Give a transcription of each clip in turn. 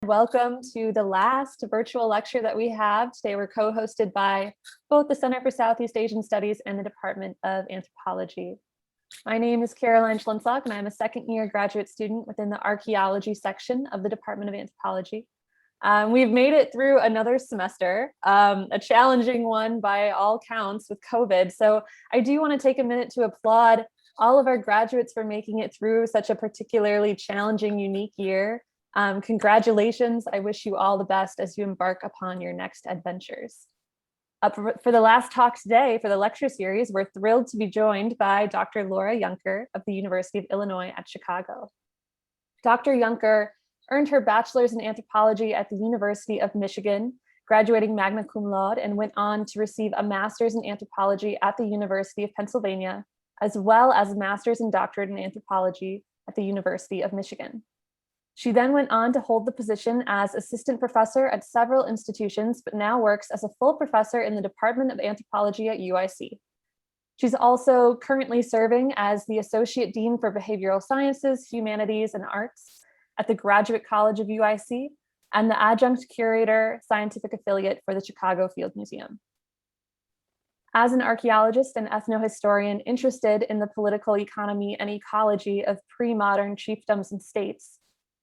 Welcome to the last virtual lecture that we have. Today we're co-hosted by both the Center for Southeast Asian Studies and the Department of Anthropology. My name is Caroline Schlenzog, and I'm a second-year graduate student within the Archaeology section of the Department of Anthropology. We've made it through another semester, a challenging one by all counts with COVID. So I do want to take a minute to applaud all of our graduates for making it through such a particularly challenging, unique year. Congratulations. I wish you all the best as you embark upon your next adventures. For the last talk today, for the lecture series, we're thrilled to be joined by Dr. Laura Junker of the University of Illinois at Chicago. Dr. Junker earned her bachelor's in anthropology at the University of Michigan, graduating magna cum laude, and went on to receive a master's in anthropology at the University of Pennsylvania, as well as a master's and doctorate in anthropology at the University of Michigan. She then went on to hold the position as assistant professor at several institutions, but now works as a full professor in the Department of Anthropology at UIC. She's also currently serving as the Associate Dean for Behavioral Sciences, Humanities, and Arts at the Graduate College of UIC and the Adjunct Curator Scientific Affiliate for the Chicago Field Museum. As an archaeologist and ethnohistorian interested in the political economy and ecology of pre-modern chiefdoms and states,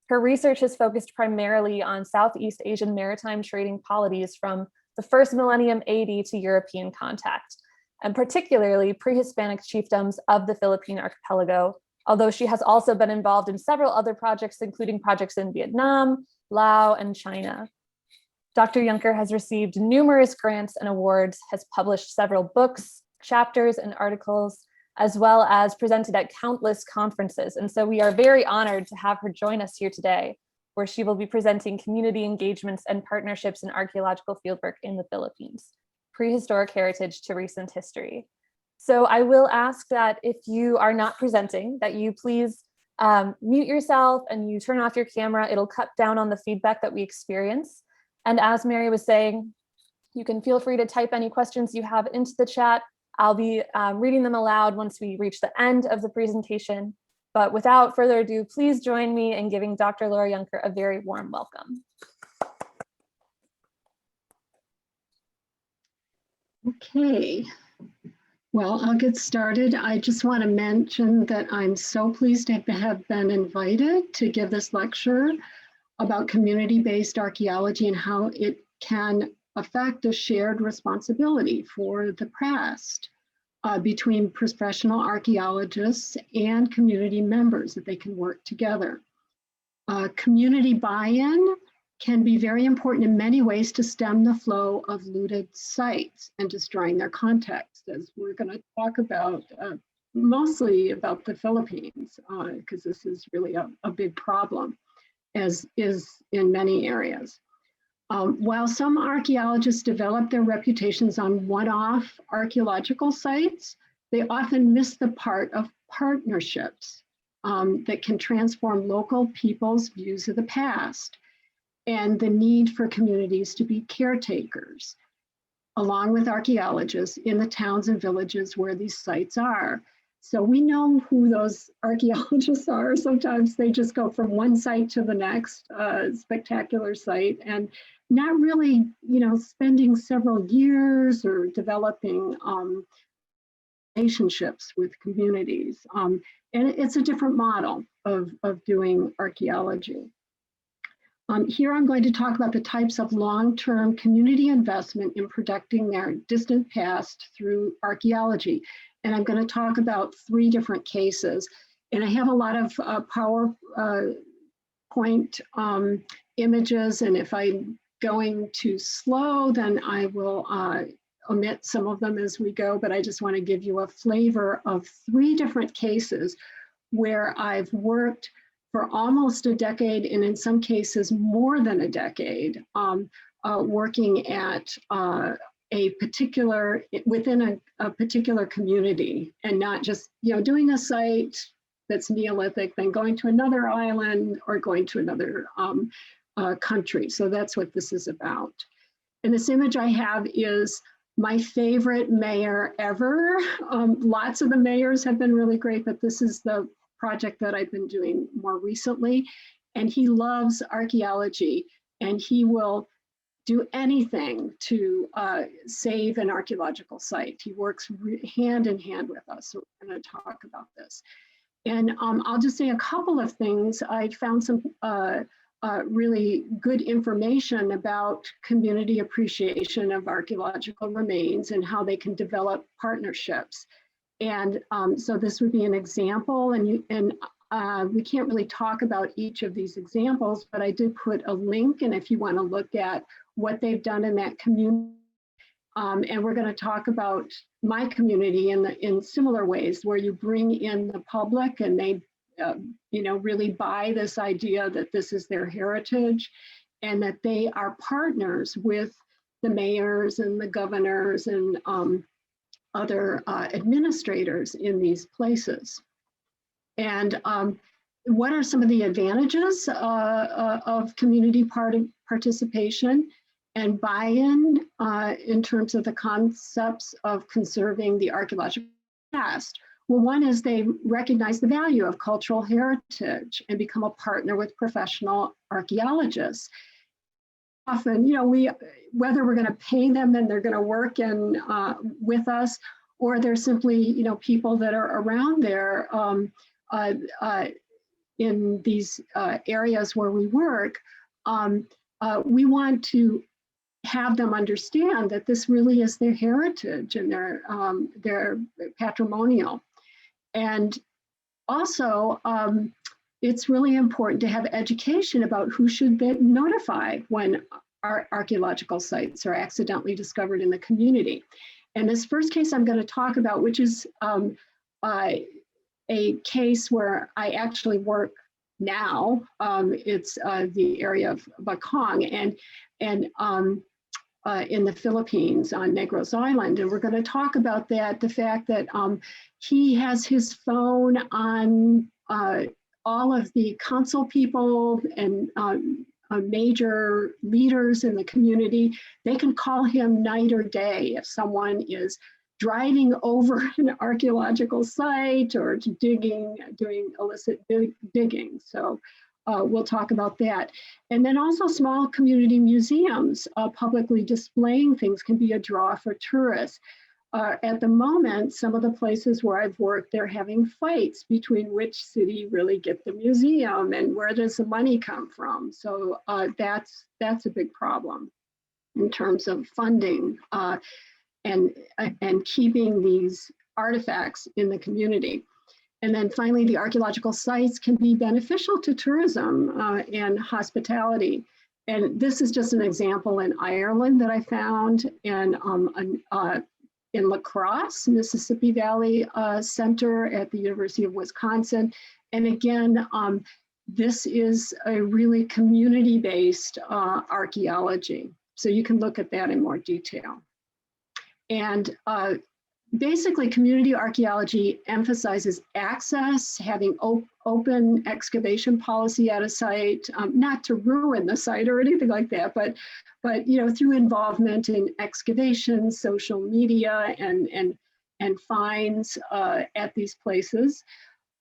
her research has focused primarily on Southeast Asian maritime trading polities from the first millennium AD to European contact, and particularly pre-Hispanic chiefdoms of the Philippine archipelago, although she has also been involved in several other projects, including projects in Vietnam, Laos, and China. Dr. Junker has received numerous grants and awards, has published several books, chapters, and articles, as well as presented at countless conferences. And so we are very honored to have her join us here today, where she will be presenting community engagements and partnerships in archaeological fieldwork in the Philippines, prehistoric heritage to recent history. So I will ask that if you are not presenting, that you please mute yourself and you turn off your camera. It'll cut down on the feedback that we experience. And as Mary was saying, you can feel free to type any questions you have into the chat. I'll be reading them aloud once we reach the end of the presentation. But without further ado, please join me in giving Dr. Laura Junker a very warm welcome. Okay, well, I'll get started. I just want to mention that I'm so pleased to have been invited to give this lecture about community-based archaeology and how it can affect a shared responsibility for the past between professional archaeologists and community members, that they can work together. Community buy-in can be very important in many ways to stem the flow of looted sites and destroying their context, as we're going to talk about mostly about the Philippines, because this is really a big problem, as is in many areas. While some archaeologists develop their reputations on one-off archaeological sites, they often miss the part of partnerships that can transform local people's views of the past and the need for communities to be caretakers, along with archaeologists in the towns and villages where these sites are. So we know who those archaeologists are. Sometimes they just go from one site to the next, spectacular site, and not really, spending several years or developing relationships with communities. And it's a different model of doing archaeology. Here I'm going to talk about the types of long-term community investment in protecting their distant past through archaeology. And I'm going to talk about 3 different cases. And I have a lot of PowerPoint images, and if I'm going too slow, then I will omit some of them as we go, but I just want to give you a flavor of 3 different cases where I've worked for almost a decade, and in some cases more than a decade, working at within a particular community, and not just doing a site that's Neolithic, then going to another island or going to another country. So that's what this is about. And this image I have is my favorite mayor ever. Lots of the mayors have been really great, but this is the project that I've been doing more recently. and he loves archaeology, and he will do anything to save an archaeological site. He works hand in hand with us, so we're going to talk about this. And I'll just say a couple of things. I found some really good information about community appreciation of archaeological remains and how they can develop partnerships. And so this would be an example, and we can't really talk about each of these examples, but I did put a link, and if you want to look at what they've done in that community, and we're going to talk about my community in similar ways, where you bring in the public and they really buy this idea that this is their heritage and that they are partners with the mayors and the governors and other administrators in these places. And what are some of the advantages of community participation and buy-in in terms of the concepts of conserving the archaeological past? Well, one is they recognize the value of cultural heritage and become a partner with professional archaeologists. Often, whether we're going to pay them and they're going to work with us, or they're simply, people that are around there in these areas where we work, we want to have them understand that this really is their heritage and their patrimonial. And also, it's really important to have education about who should be notified when our archaeological sites are accidentally discovered in the community. And this first case I'm going to talk about, which is a case where I actually work now, it's the area of Bacong and in the Philippines on Negros Island. And we're going to talk about that, the fact that he has his phone on all of the council people and major leaders in the community. They can call him night or day if someone is driving over an archaeological site or doing illicit digging. So we'll talk about that. And then also small community museums publicly displaying things can be a draw for tourists. At the moment, some of the places where I've worked, they're having fights between which city really get the museum and where does the money come from. So that's a big problem in terms of funding and keeping these artifacts in the community. And then finally, the archaeological sites can be beneficial to tourism and hospitality. And this is just an example in Ireland that I found, and in La Crosse, Mississippi Valley Center at the University of Wisconsin. And again, this is a really community-based archaeology. So you can look at that in more detail. And basically, community archaeology emphasizes access, having open excavation policy at a site, not to ruin the site or anything like that, but through involvement in excavation, social media, and finds at these places.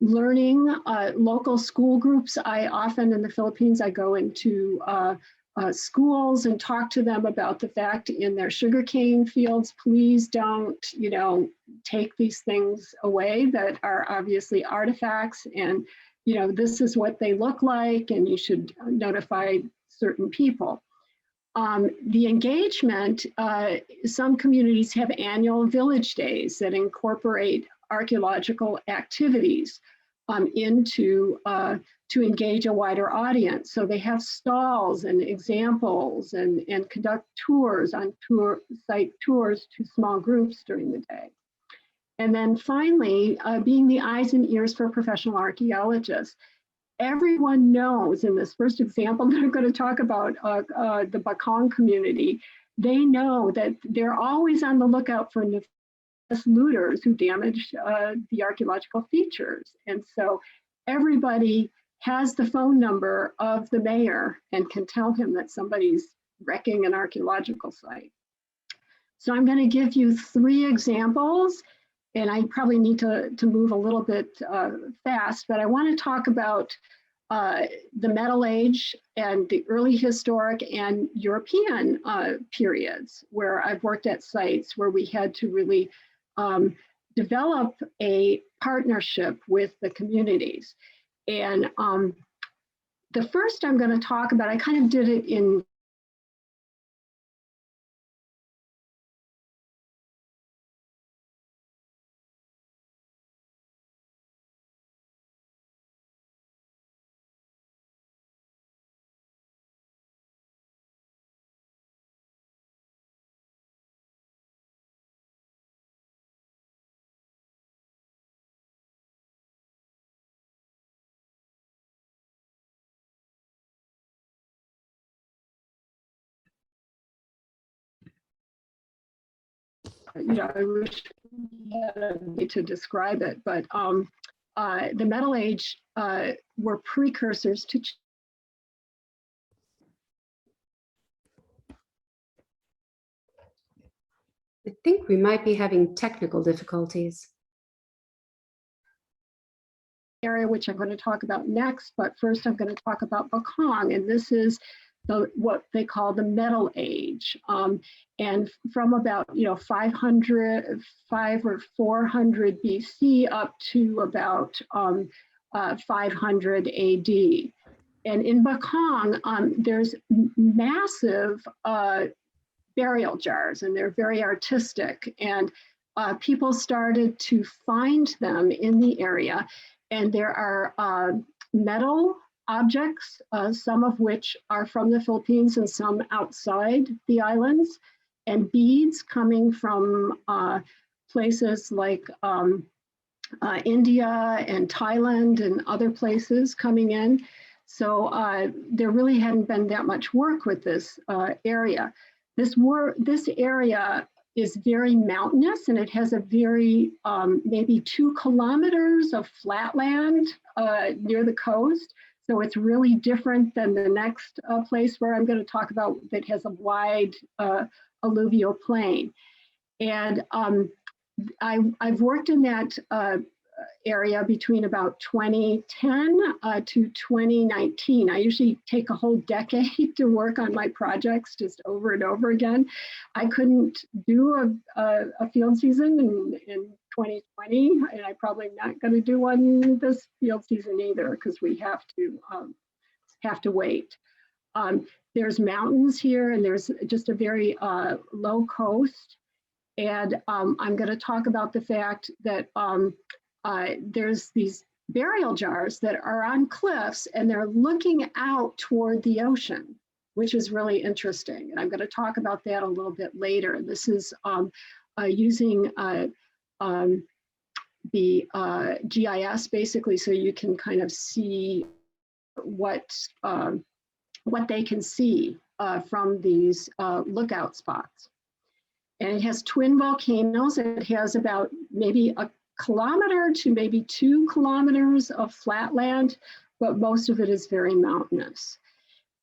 Learning local school groups. I often in the Philippines, I go into schools and talk to them about the fact in their sugarcane fields, please don't, take these things away that are obviously artifacts, and, this is what they look like, and you should notify certain people. The engagement, some communities have annual village days that incorporate archaeological activities to engage a wider audience. So they have stalls and examples and conduct tours on site tours to small groups during the day. And then finally, being the eyes and ears for professional archaeologists. Everyone knows in this first example that I'm going to talk about, the Bacong community, they know that they're always on the lookout for looters who damage the archaeological features. And so everybody has the phone number of the mayor and can tell him that somebody's wrecking an archaeological site. So I'm going to give you 3 examples, and I probably need to move a little bit fast, but I want to talk about the Metal Age and the early historic and European periods, where I've worked at sites where we had to really develop a partnership with the communities. And the first I'm going to talk about, I kind of did it in I wish we had a way to describe it, but the Metal Age were precursors to I think we might be having technical difficulties. area, which I'm going to talk about next, but first I'm going to talk about Bacong, and this is what they call the Metal Age, and from about 500 or 400 BC up to about 500 AD. And in Bacong, there's massive burial jars, and they're very artistic, and people started to find them in the area, and there are metal objects, some of which are from the Philippines and some outside the islands, and beads coming from places like India and Thailand and other places coming in. So there really hadn't been that much work with this area. This area is very mountainous, and it has a very maybe 2 kilometers of flatland near the coast. So it's really different than the next place where I'm going to talk about that has a wide alluvial plain. And I've worked in that area between about 2010 to 2019. I usually take a whole decade to work on my projects just over and over again. I couldn't do a field season in 2020, and I'm probably not going to do one this field season either, because we have to wait. There's mountains here, and there's just a very low coast. And I'm going to talk about the fact that there's these burial jars that are on cliffs, and they're looking out toward the ocean, which is really interesting. And I'm going to talk about that a little bit later. This is using the GIS, basically, so you can kind of see what they can see from these lookout spots. And it has twin volcanoes. It has about maybe a kilometer to maybe 2 kilometers of flatland, but most of it is very mountainous.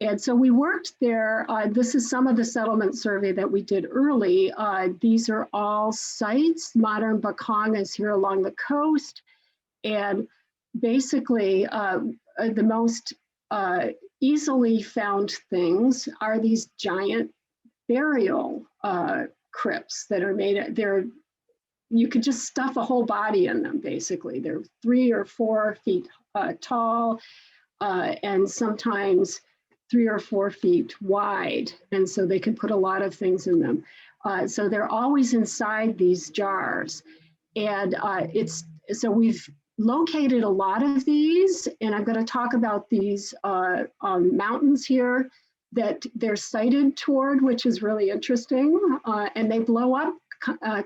And so we worked there. This is some of the settlement survey that we did early. These are all sites. Modern Bacong is here along the coast. And basically, the most easily found things are these giant burial crypts that are made, you could just stuff a whole body in them, basically. They're 3 or 4 feet tall, and sometimes 3 or 4 feet wide. And so they can put a lot of things in them. So they're always inside these jars. And so we've located a lot of these, and I'm going to talk about these mountains here that they're sighted toward, which is really interesting. And they blow up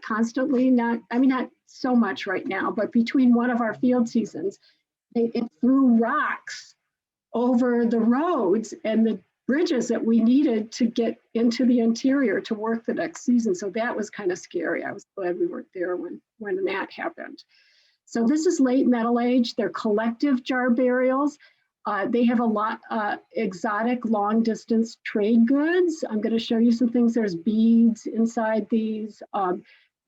constantly, not so much right now, but between one of our field seasons, it threw rocks over the roads and the bridges that we needed to get into the interior to work the next season. So that was kind of scary. I was glad we weren't there when that happened. So this is late Metal Age. They're collective jar burials. They have a lot exotic long distance trade goods. I'm going to show you some things. There's beads inside these.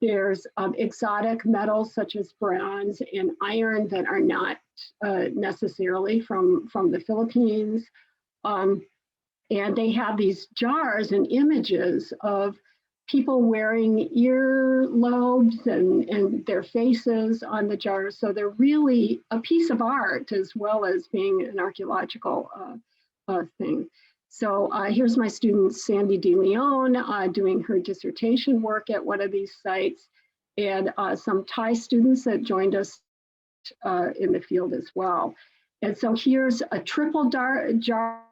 There's exotic metals such as bronze and iron that are not necessarily from the Philippines. And they have these jars and images of people wearing earlobes and their faces on the jars. So they're really a piece of art as well as being an archaeological thing. So here's my student Sandy De Leon doing her dissertation work at one of these sites, and some Thai students that joined us in the field as well. And so here's a triple jar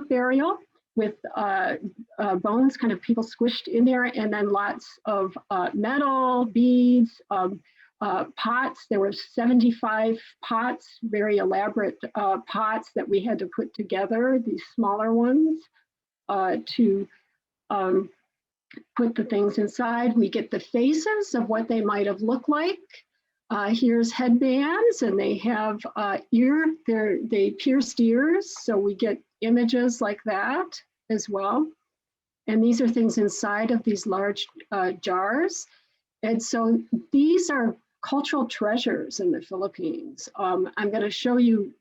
burial with bones, kind of people squished in there, and then lots of metal, beads, pots. There were 75 pots, very elaborate pots that we had to put together, these smaller ones, to put the things inside. We get the faces of what they might have looked like. Here's headbands, and they have they pierced ears, so we get images like that as well. And these are things inside of these large jars. And so these are cultural treasures in the Philippines. I'm going to show you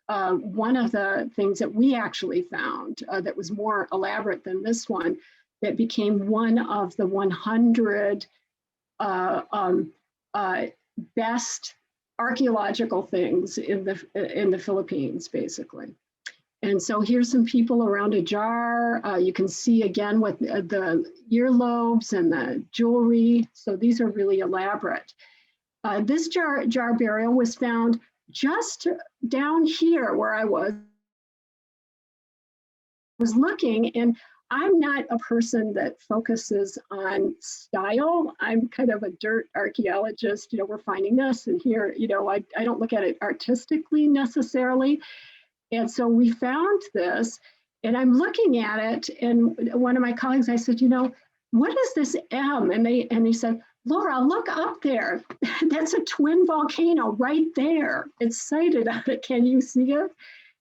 one of the things that we actually found that was more elaborate than this one, that became one of the 100 best archaeological things in the Philippines, basically. And so here's some people around a jar. You can see again what the earlobes and the jewelry. So these are really elaborate. This jar burial was found just down here where I was looking, and I'm not a person that focuses on style. I'm kind of a dirt archaeologist. You know, we're finding this and here, you know, I don't look at it artistically necessarily. And so we found this, and I'm looking at it, and one of my colleagues, I said, you know, what is this M? And he said, Laura, look up there. That's a twin volcano right there. It's sighted on it. Can you see it?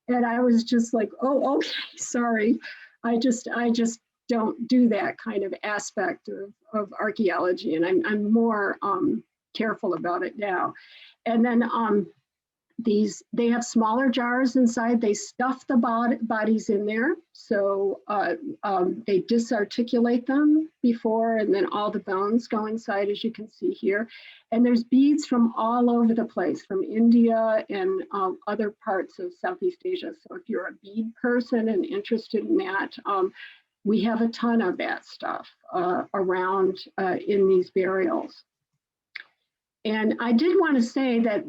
And I was just like, oh, okay, sorry. I just don't do that kind of aspect of archaeology, and I'm more careful about it now. And then they have smaller jars inside. They stuff the bodies in there. So they disarticulate them before, and then all the bones go inside, as you can see here. And there's beads from all over the place, from India and other parts of Southeast Asia. So if you're a bead person and interested in that, we have a ton of that stuff around in these burials. And I did want to say that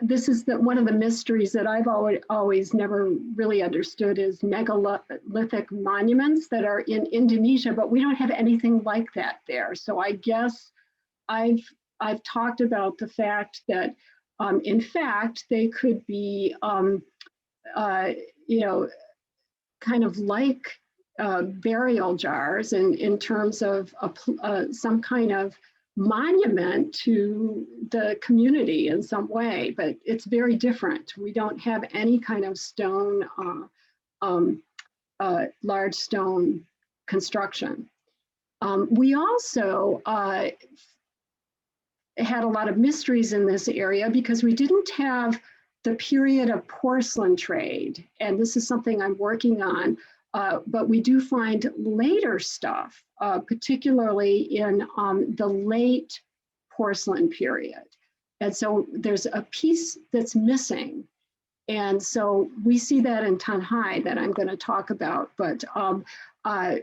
this is one of the mysteries that I've always never really understood is megalithic monuments that are in Indonesia, but we don't have anything like that there. So I guess I've talked about the fact that, in fact, they could be, you know, kind of like burial jars in terms of some kind of monument to the community in some way, but it's very different. We don't have any kind of stone, large stone construction. We also had a lot of mysteries in this area because we didn't have the period of porcelain trade, and this is something I'm working on. But we do find later stuff, particularly in the late porcelain period. And so there's a piece that's missing. And so we see that in Tanjay that I'm going to talk about. But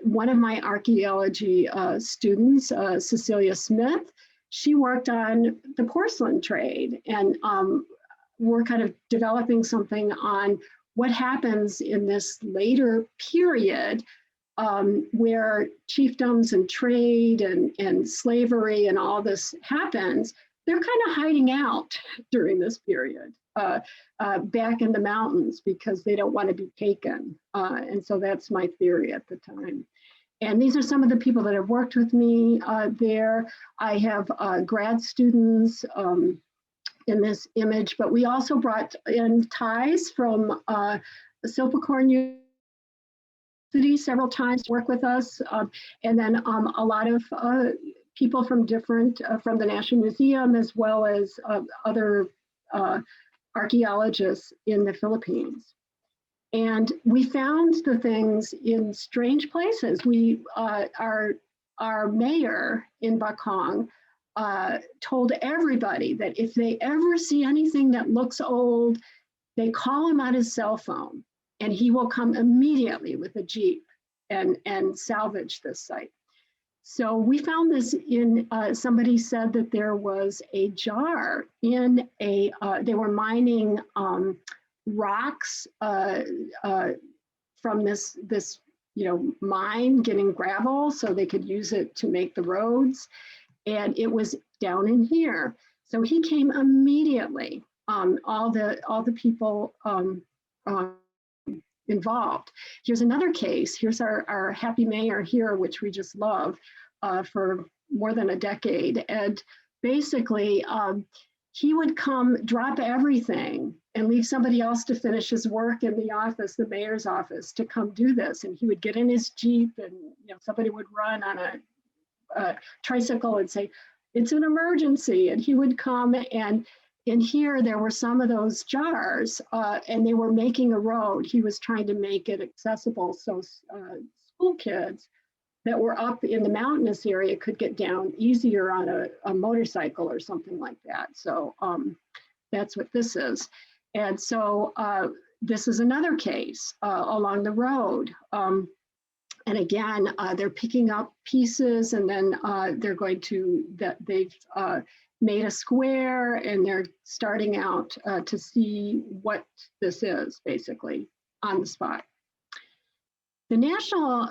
one of my archaeology students, Cecilia Smith, she worked on the porcelain trade. And we're kind of developing something on what happens in this later period where chiefdoms and trade and slavery and all this happens. They're kind of hiding out during this period back in the mountains because they don't want to be taken. And so that's my theory at the time. And these are some of the people that have worked with me there. I have grad students in this image, but we also brought in Thais from Silpakorn city several times to work with us. And then a lot of people from from the National Museum, as well as other archaeologists in the Philippines. And we found the things in strange places. Our mayor in Bacong told everybody that if they ever see anything that looks old, they call him on his cell phone and he will come immediately with a Jeep and salvage this site. So we found this in, somebody said that there was a jar in they were mining rocks from this mine, getting gravel so they could use it to make the roads. And it was down in here. So he came immediately, all the people involved. Here's another case. Here's our happy mayor here, which we just love for more than a decade. And basically, he would come, drop everything, and leave somebody else to finish his work in the office, the mayor's office, to come do this. And he would get in his Jeep, and somebody would run on a tricycle and say, "It's an emergency," and he would come. And in here there were some of those jars, and they were making a road. He was trying to make it accessible so school kids that were up in the mountainous area could get down easier on a motorcycle or something like that. So that's what this is. And so this is another case along the road. And again, they're picking up pieces, and then they're going to, they've made a square, and they're starting out to see what this is, basically, on the spot. The National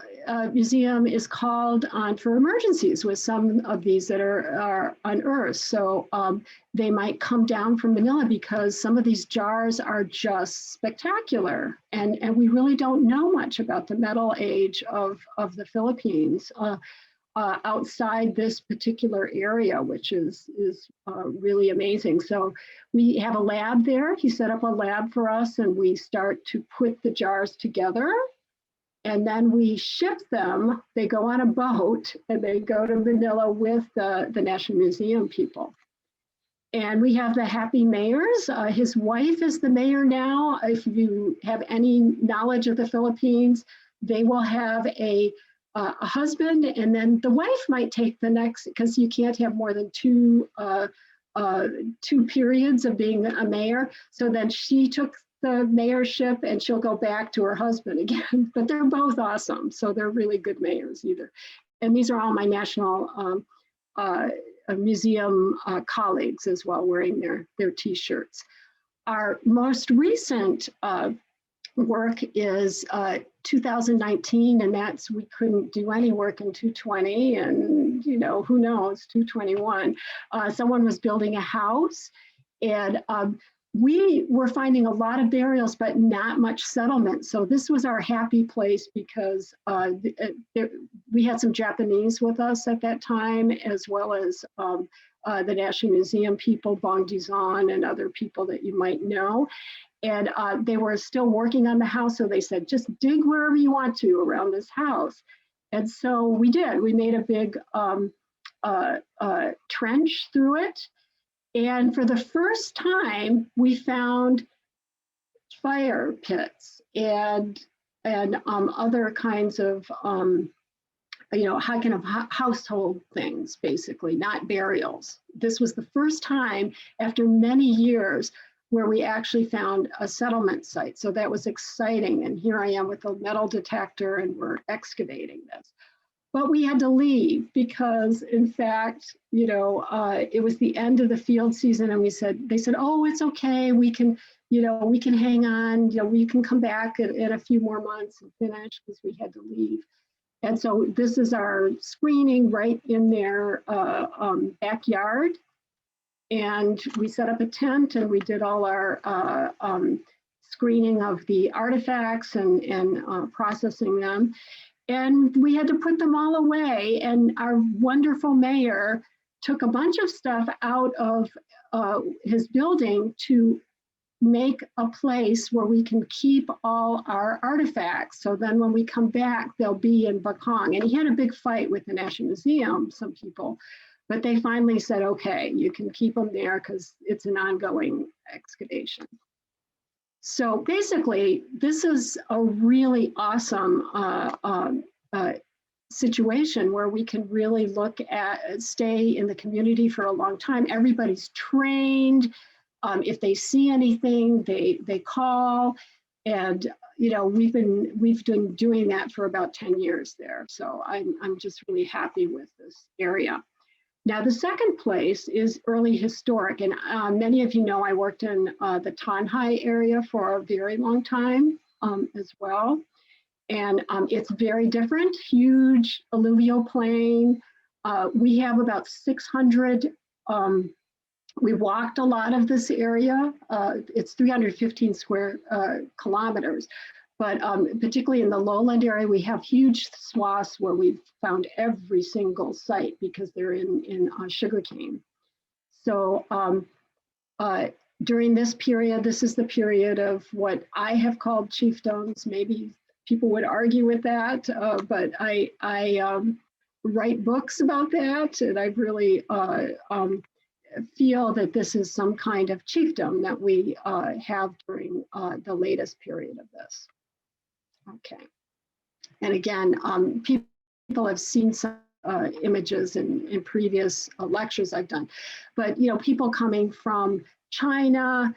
Museum is called on for emergencies with some of these that are unearthed. So they might come down from Manila because some of these jars are just spectacular. And we really don't know much about the metal age of the Philippines outside this particular area, which is really amazing. So we have a lab there. He set up a lab for us, and we start to put the jars together. And then we ship them. They go on a boat, and they go to Manila with the National Museum people. And we have the happy mayors. His wife is the mayor now. If you have any knowledge of the Philippines, they will have a husband, and then the wife might take the next, because you can't have more than two periods of being a mayor. So then she took the mayorship, and she'll go back to her husband again. But they're both awesome, so they're really good mayors either. And these are all my National Museum colleagues as well, wearing their T-shirts. Our most recent work is 2019, and that's, we couldn't do any work in 220, and who knows, 221. Someone was building a house, and we were finding a lot of burials, but not much settlement. So this was our happy place, because we had some Japanese with us at that time, as well as the National Museum people, Bong Dizon, and other people that you might know. And they were still working on the house, so they said, just dig wherever you want to around this house. And so we did. We made a big trench through it. And for the first time, we found fire pits and other kinds of kind of household things, basically, not burials. This was the first time after many years where we actually found a settlement site. So that was exciting. And here I am with a metal detector, and we're excavating this. But we had to leave because, in fact, it was the end of the field season, and they said, "Oh, it's okay. We can hang on. We can come back in a few more months and finish," because we had to leave. And so this is our screening right in their backyard. And we set up a tent, and we did all our screening of the artifacts and processing them. And we had to put them all away. And our wonderful mayor took a bunch of stuff out of his building to make a place where we can keep all our artifacts. So then when we come back, they'll be in Bacong. And he had a big fight with the National Museum, some people, but they finally said, okay, you can keep them there because it's an ongoing excavation. So basically, this is a really awesome situation where we can really look at, stay in the community for a long time. Everybody's trained. If they see anything, they call, and we've been doing that for about 10 years there. So I'm just really happy with this area. Now the second place is early historic, and many of you know I worked in the Tanjay area for a very long time as well, and it's very different. Huge alluvial plain. We have about 600. We walked a lot of this area. It's 315 square kilometers, but particularly in the lowland area, we have huge swaths where we've found every single site because they're in sugarcane. So during this period, this is the period of what I have called chiefdoms. Maybe people would argue with that, but I write books about that, and I really feel that this is some kind of chiefdom that we have during the latest period of this. Okay, and again, people have seen some images in previous lectures I've done, but people coming from China,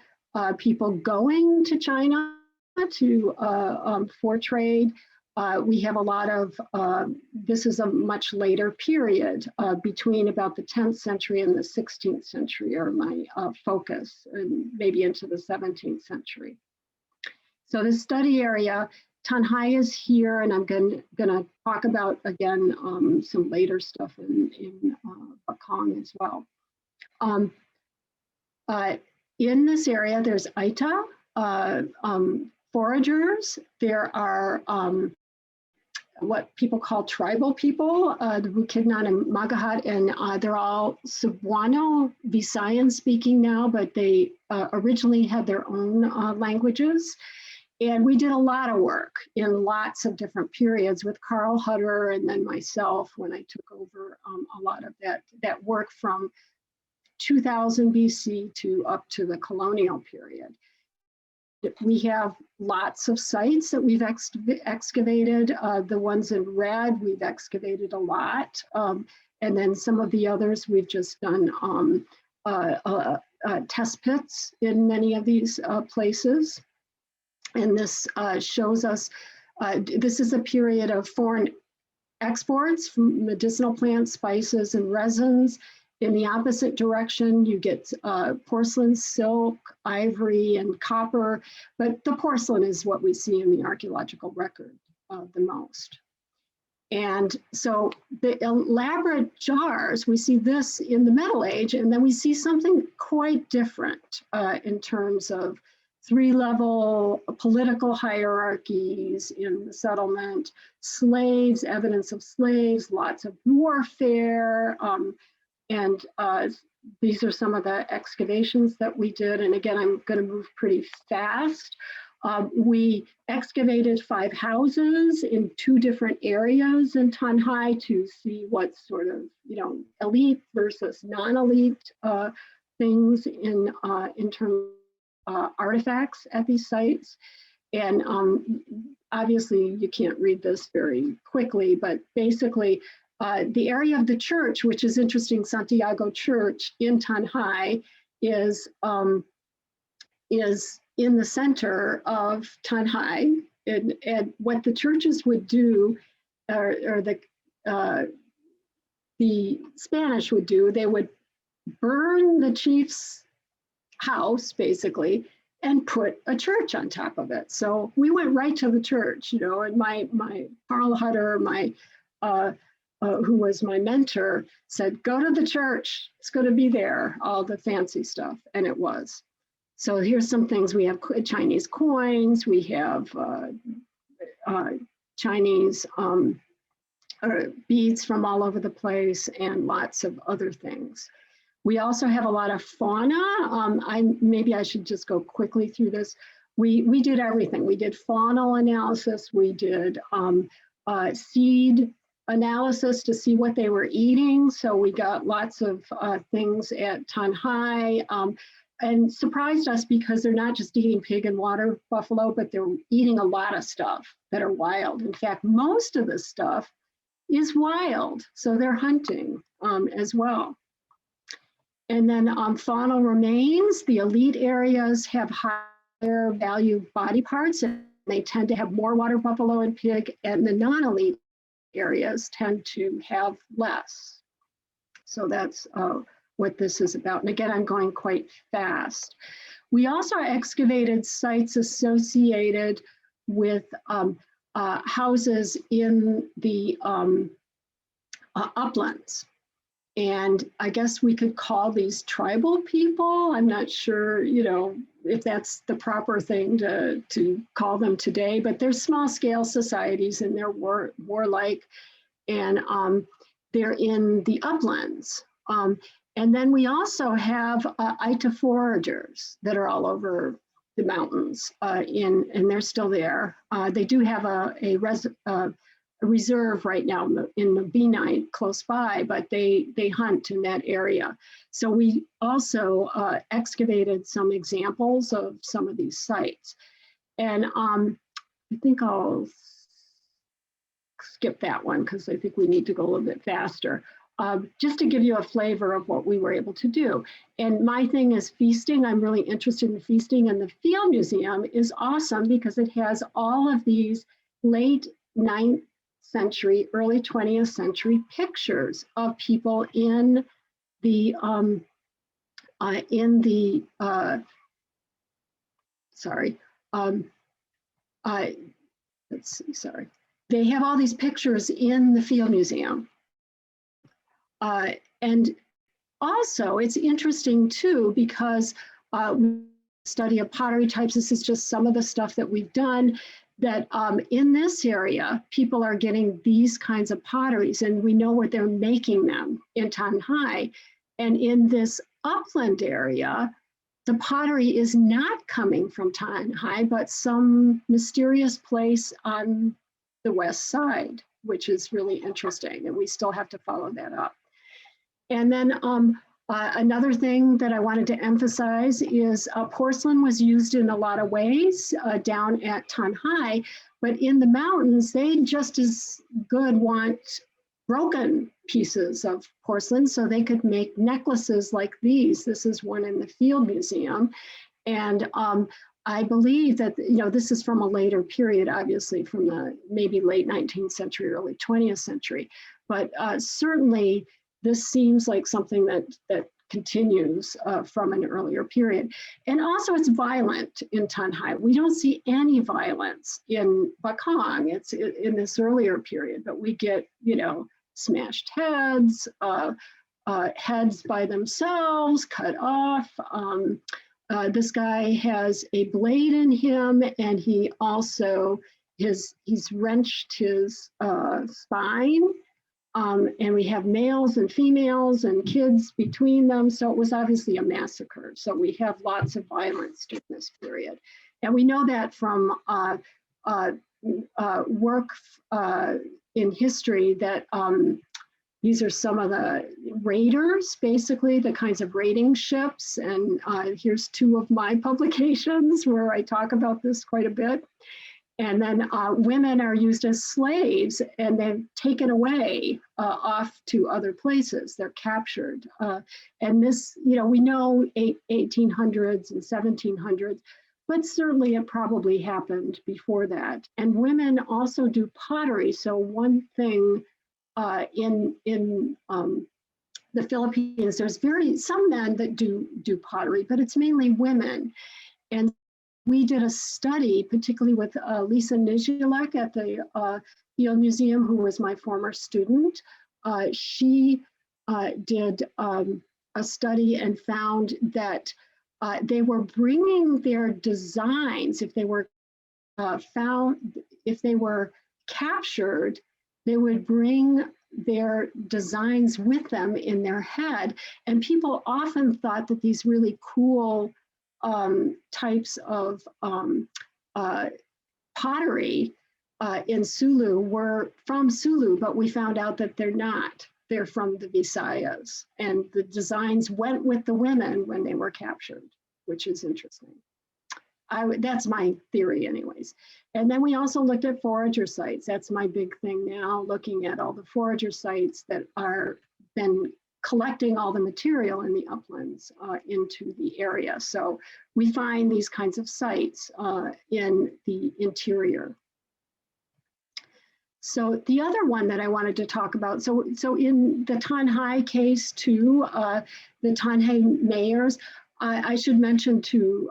people going to China to for trade. We have a lot of, this is a much later period between about the 10th century and the 16th century are my focus, and maybe into the 17th century. So the study area, Tanjay is here, and I'm gonna talk about, again, some later stuff in Bacong as well. In this area, there's Aita, foragers. There are what people call tribal people, the Bukidnon and Magahat, and they're all Cebuano, Visayan speaking now, but they originally had their own languages. And we did a lot of work in lots of different periods with Carl Hutter and then myself when I took over a lot of that work from 2000 BC to up to the colonial period. We have lots of sites that we've excavated. The ones in red, we've excavated a lot. And then some of the others, we've just done test pits in many of these places. And this shows us, this is a period of foreign exports from medicinal plants, spices, and resins. In the opposite direction, you get porcelain, silk, ivory, and copper, but the porcelain is what we see in the archaeological record the most. And so the elaborate jars, we see this in the Middle Age, and then we see something quite different in terms of three-level political hierarchies in the settlement, slaves, evidence of slaves, lots of warfare, and these are some of the excavations that we did. And again, I'm going to move pretty fast. We excavated 5 houses in 2 different areas in Tanjay to see what sort of, elite versus non-elite things in terms of artifacts at these sites. And obviously, you can't read this very quickly, but basically, the area of the church, which is interesting, Santiago Church in Tanjay, is in the center of Tanjay. And what the churches would do, or the Spanish would do, they would burn the chief's house, basically, and put a church on top of it. So we went right to the church, and my Carl Hutter, who was my mentor, said, go to the church, it's going to be there, all the fancy stuff, and it was. So here's some things. We have Chinese coins, we have Chinese beads from all over the place, and lots of other things. We also have a lot of fauna. Maybe I should just go quickly through this. We did everything. We did faunal analysis. We did seed analysis to see what they were eating. So we got lots of things at Tanjay, and surprised us because they're not just eating pig and water buffalo, but they're eating a lot of stuff that are wild. In fact, most of the stuff is wild, so they're hunting as well. And then faunal remains, the elite areas have higher value body parts, and they tend to have more water buffalo and pig, and the non-elite areas tend to have less. So that's what this is about. And again, I'm going quite fast. We also excavated sites associated with houses in the uplands. And I guess we could call these tribal people. I'm not sure, if that's the proper thing to call them today, but they're small scale societies and they're warlike, and they're in the uplands. And then we also have Aita foragers that are all over the mountains, and they're still there. They do have a reserve right now in the B9 close by, but they hunt in that area. So we also excavated some examples of some of these sites. And I think I'll skip that one because I think we need to go a little bit faster. Just to give you a flavor of what we were able to do. And my thing is feasting. I'm really interested in feasting, and the Field Museum is awesome because it has all of these late 9th century, early 20th century pictures of people in the let's see, sorry. They have all these pictures in the Field Museum. And also it's interesting too, because we study of pottery types. This is just some of the stuff that we've done, that in this area, people are getting these kinds of potteries, and we know what they're making them in Tanjay. And in this upland area, the pottery is not coming from Tanjay, but some mysterious place on the west side, which is really interesting, and we still have to follow that up. And then another thing that I wanted to emphasize is porcelain was used in a lot of ways down at Tanjay, but in the mountains, they just as good want broken pieces of porcelain so they could make necklaces like these. This is one in the Field Museum. And I believe that, this is from a later period, obviously from the maybe late 19th century, early 20th century, but certainly this seems like something that continues from an earlier period. And also it's violent in Tanjay. We don't see any violence in Bacong. It's in this earlier period, but we get, smashed heads, heads by themselves, cut off. This guy has a blade in him, and he also, he's wrenched his spine. And we have males and females and kids between them. So it was obviously a massacre. So we have lots of violence during this period. And we know that from work in history that these are some of the raiders, basically the kinds of raiding ships. And here's two of my publications where I talk about this quite a bit. And then women are used as slaves, and they're taken away off to other places. They're captured. And this, we know 1800s and 1700s, but certainly it probably happened before that. And women also do pottery. So one thing in the Philippines, there's some men that do pottery, but it's mainly women. And we did a study, particularly with Lisa Nijilek at the Field Museum, who was my former student. She did a study and found that they were bringing their designs, if they were captured, they would bring their designs with them in their head. And people often thought that these really cool types of pottery in Sulu were from Sulu, but we found out that they're not. They're from the Visayas, and the designs went with the women when they were captured, which is interesting. That's my theory anyways. And then we also looked at forager sites. That's my big thing now, looking at all the forager sites that are then collecting all the material in the uplands into the area. So we find these kinds of sites in the interior. So the other one that I wanted to talk about, so in the Tanjay case too, the Tanjay mayors, I should mention too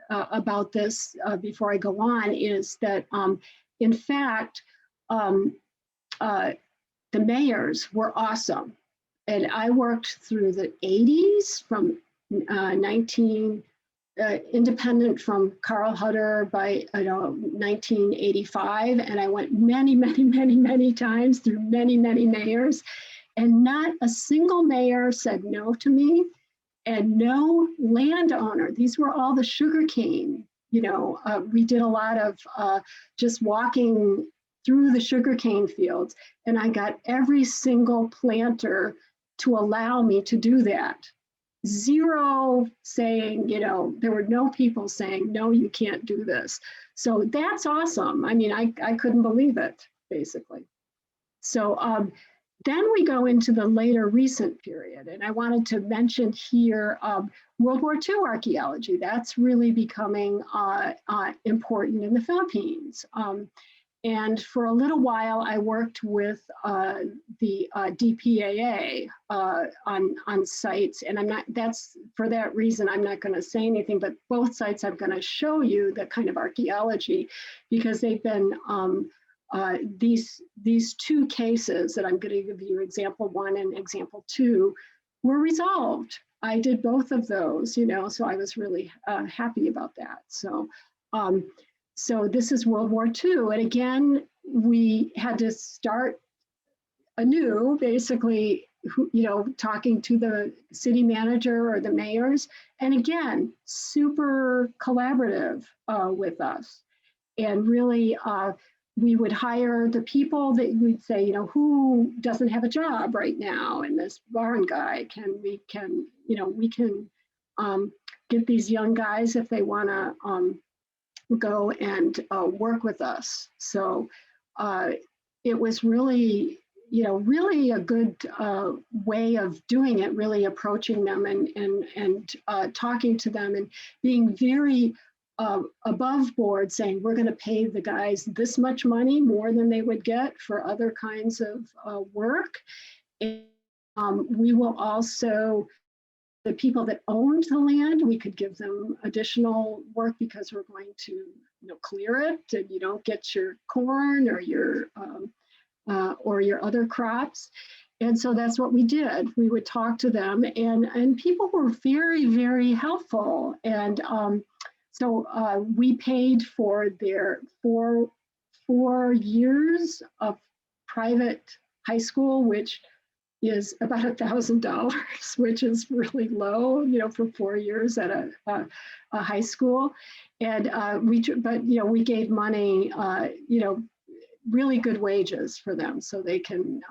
about this before I go on, is that in fact, the mayors were awesome. And I worked through the 80s from independent from Carl Hutter by 1985, and I went many times through many mayors, and not a single mayor said no to me, and no landowner. These were all the sugarcane. We did a lot of just walking through the sugarcane fields, and I got every single planter to allow me to do that. Zero saying, there were no people saying, no, you can't do this. So that's awesome. I mean, I couldn't believe it, basically. So then we go into the later recent period, and I wanted to mention here World War II archaeology. That's really becoming important in the Philippines. And for a little while, I worked with the DPAA on sites, and for that reason, I'm not going to say anything, but both sites I'm going to show you the kind of archaeology, because they've been, these two cases that I'm going to give you, example 1 and example 2, were resolved. I did both of those, so I was really happy about that. So this is World War II. And again, we had to start anew, basically, talking to the city manager or the mayors. And again, super collaborative with us. And really, we would hire the people that we'd say, who doesn't have a job right now? And this barn guy, we can get these young guys if they want to go and work with us. So it was really, really a good way of doing it, really approaching them and talking to them and being very above board, saying we're going to pay the guys this much money more than they would get for other kinds of work. And we will also, the people that owned the land, we could give them additional work because we're going to clear it, and you don't get your corn or your other crops. And so that's what we did. We would talk to them, and people were very, very helpful. And so we paid for their four years of private high school, which is about $1,000, which is really low, for 4 years at a high school. And we gave money, really good wages for them, so they can,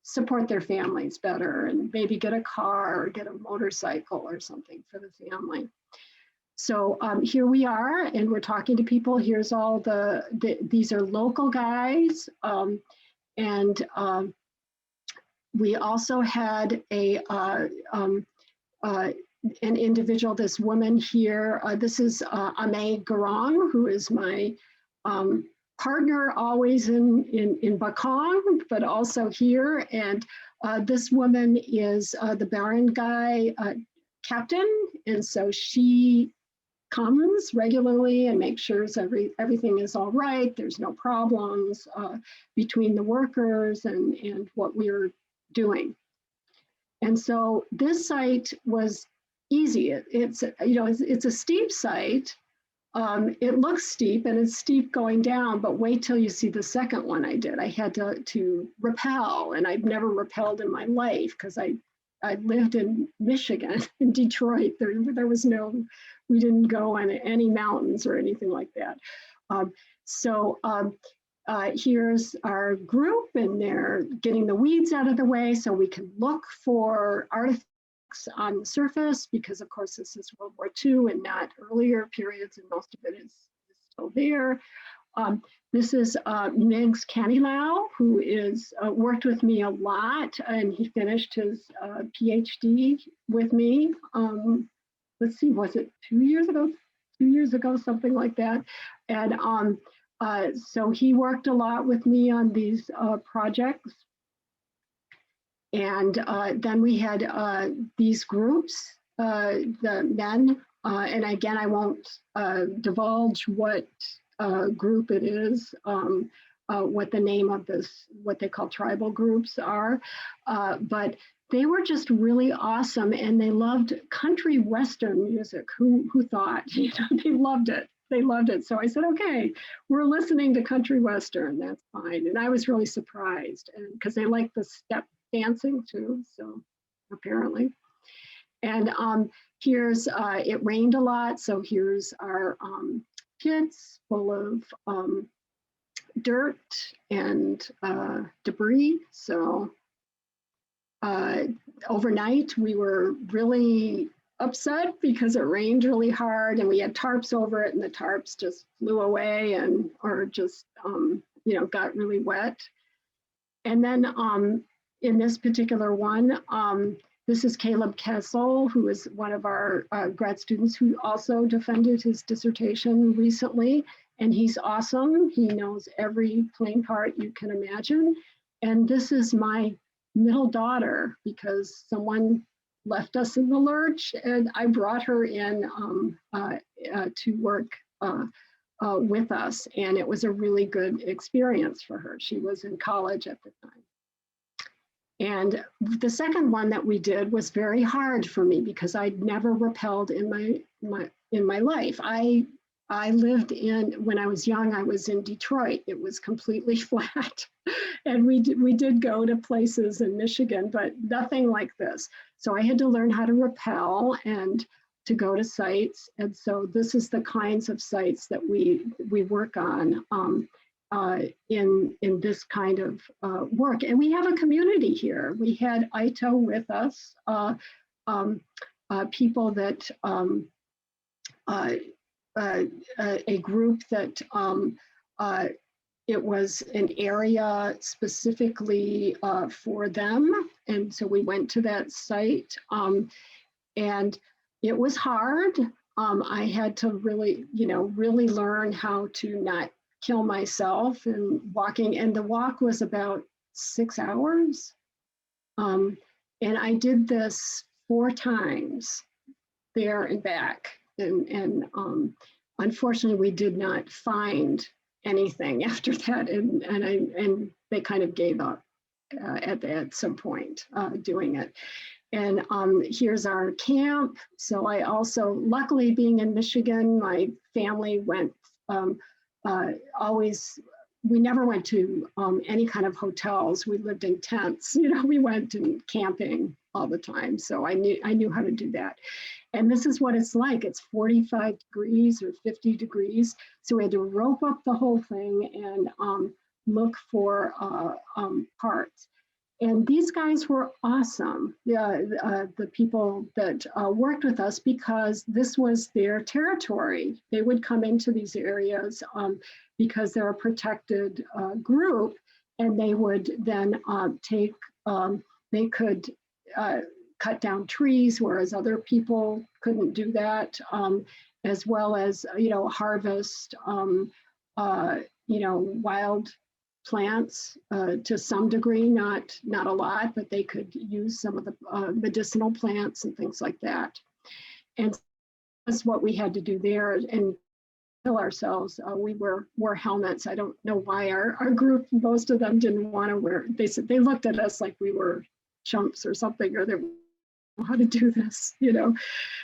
support their families better, and maybe get a car or get a motorcycle or something for the family. So here we are, and we're talking to people. Here's all these are local guys, and we also had an individual, this woman here. This is Ame Garong, who is my partner always in Bacong, but also here. And this woman is the barangay captain, and so she comes regularly and makes sure everything is all right. There's no problems between the workers and what we're doing. And so this site was easy. It's a steep site, it looks steep and it's steep going down, but wait till you see the second one I did. I had to rappel, and I'd never rappelled in my life because I lived in Michigan, in Detroit. There was no, we didn't go on any mountains or anything like that. Here's our group, and they're getting the weeds out of the way so we can look for artifacts on the surface, because of course this is World War II and not earlier periods, and most of it is still there. This is Miggs Canilau, who is worked with me a lot, and he finished his PhD with me. Let's see, was it 2 years ago? 2 years ago, something like that. And so he worked a lot with me on these projects. And then we had these groups, the men, and again, I won't divulge what group it is, what the name of this, what they call tribal groups are, but they were just really awesome, and they loved country western music. Who thought? You know, they loved it. They loved it. So I said, okay, we're listening to country western. That's fine. And I was really surprised, and because they like the step dancing too, so apparently. And here's, it rained a lot, so here's our pits full of dirt and debris. So overnight we were really upset because it rained really hard, and we had tarps over it, and the tarps just flew away and or just you know, got really wet. And then in this particular one, this is Caleb Kessel, who is one of our grad students who also defended his dissertation recently. And he's awesome. He knows every plain part you can imagine. And this is my middle daughter, because someone left us in the lurch, and I brought her in to work with us. And it was a really good experience for her. She was in college at the time. And the second one that we did was very hard for me because I'd never rappelled in my life. I lived in, when I was young, I was in Detroit. It was completely flat. And we did go to places in Michigan, but nothing like this. So I had to learn how to rappel and to go to sites. And so this is the kinds of sites that we work on. In this kind of work. And we have a community here. We had Ito with us, people that, a group that it was an area specifically for them. And so we went to that site, and it was hard. I had to really, really learn how to not kill myself and walking, and the walk was about 6 hours. And I did this 4 times there and back. And unfortunately, we did not find anything after that. And they kind of gave up at some point doing it. And here's our camp. So I also, luckily being in Michigan, my family went, we never went to any kind of hotels. We lived in tents. We went and camping all the time. So I knew how to do that. And this is what it's like. It's 45 degrees or 50 degrees. So we had to rope up the whole thing and look for parts. And these guys were awesome, the people that worked with us, because this was their territory. They would come into these areas because they're a protected group, and they would then they could cut down trees, whereas other people couldn't do that, as well as, harvest, wild plants to some degree, not a lot, but they could use some of the medicinal plants and things like that. And that's what we had to do there and kill ourselves. We wore helmets. I don't know why our group, most of them didn't want to wear. They said, they looked at us like we were chumps or something, or they didn't know how to do this,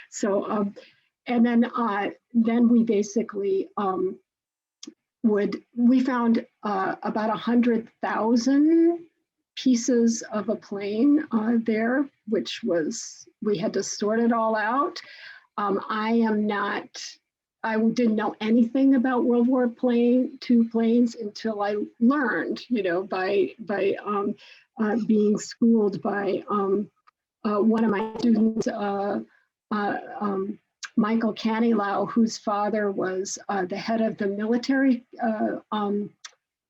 So and then we basically we found about 100,000 pieces of a plane there, which was, we had to sort it all out. I didn't know anything about World War II planes until I learned, by being schooled by one of my students, Michael Canilau, whose father was the head of the military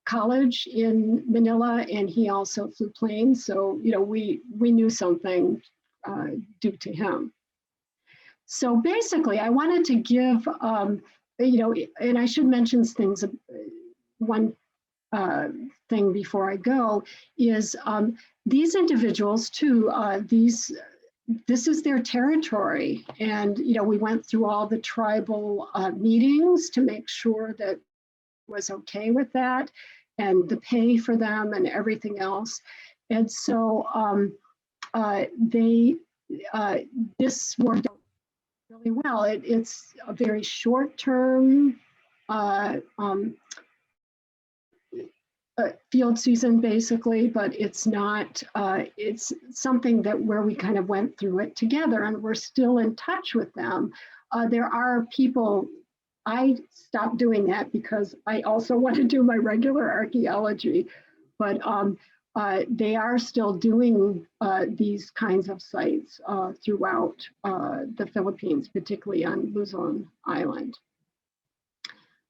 college in Manila, and he also flew planes. So, we knew something due to him. So basically, I wanted to give, and I should mention things, one thing before I go is these individuals too, this is their territory. And, we went through all the tribal meetings to make sure that it was okay with that and the pay for them and everything else. And so this worked out really well. It's a very short-term field season basically, but it's not, it's something that where we kind of went through it together and we're still in touch with them. There are people, I stopped doing that because I also want to do my regular archaeology, but they are still doing these kinds of sites throughout the Philippines, particularly on Luzon Island.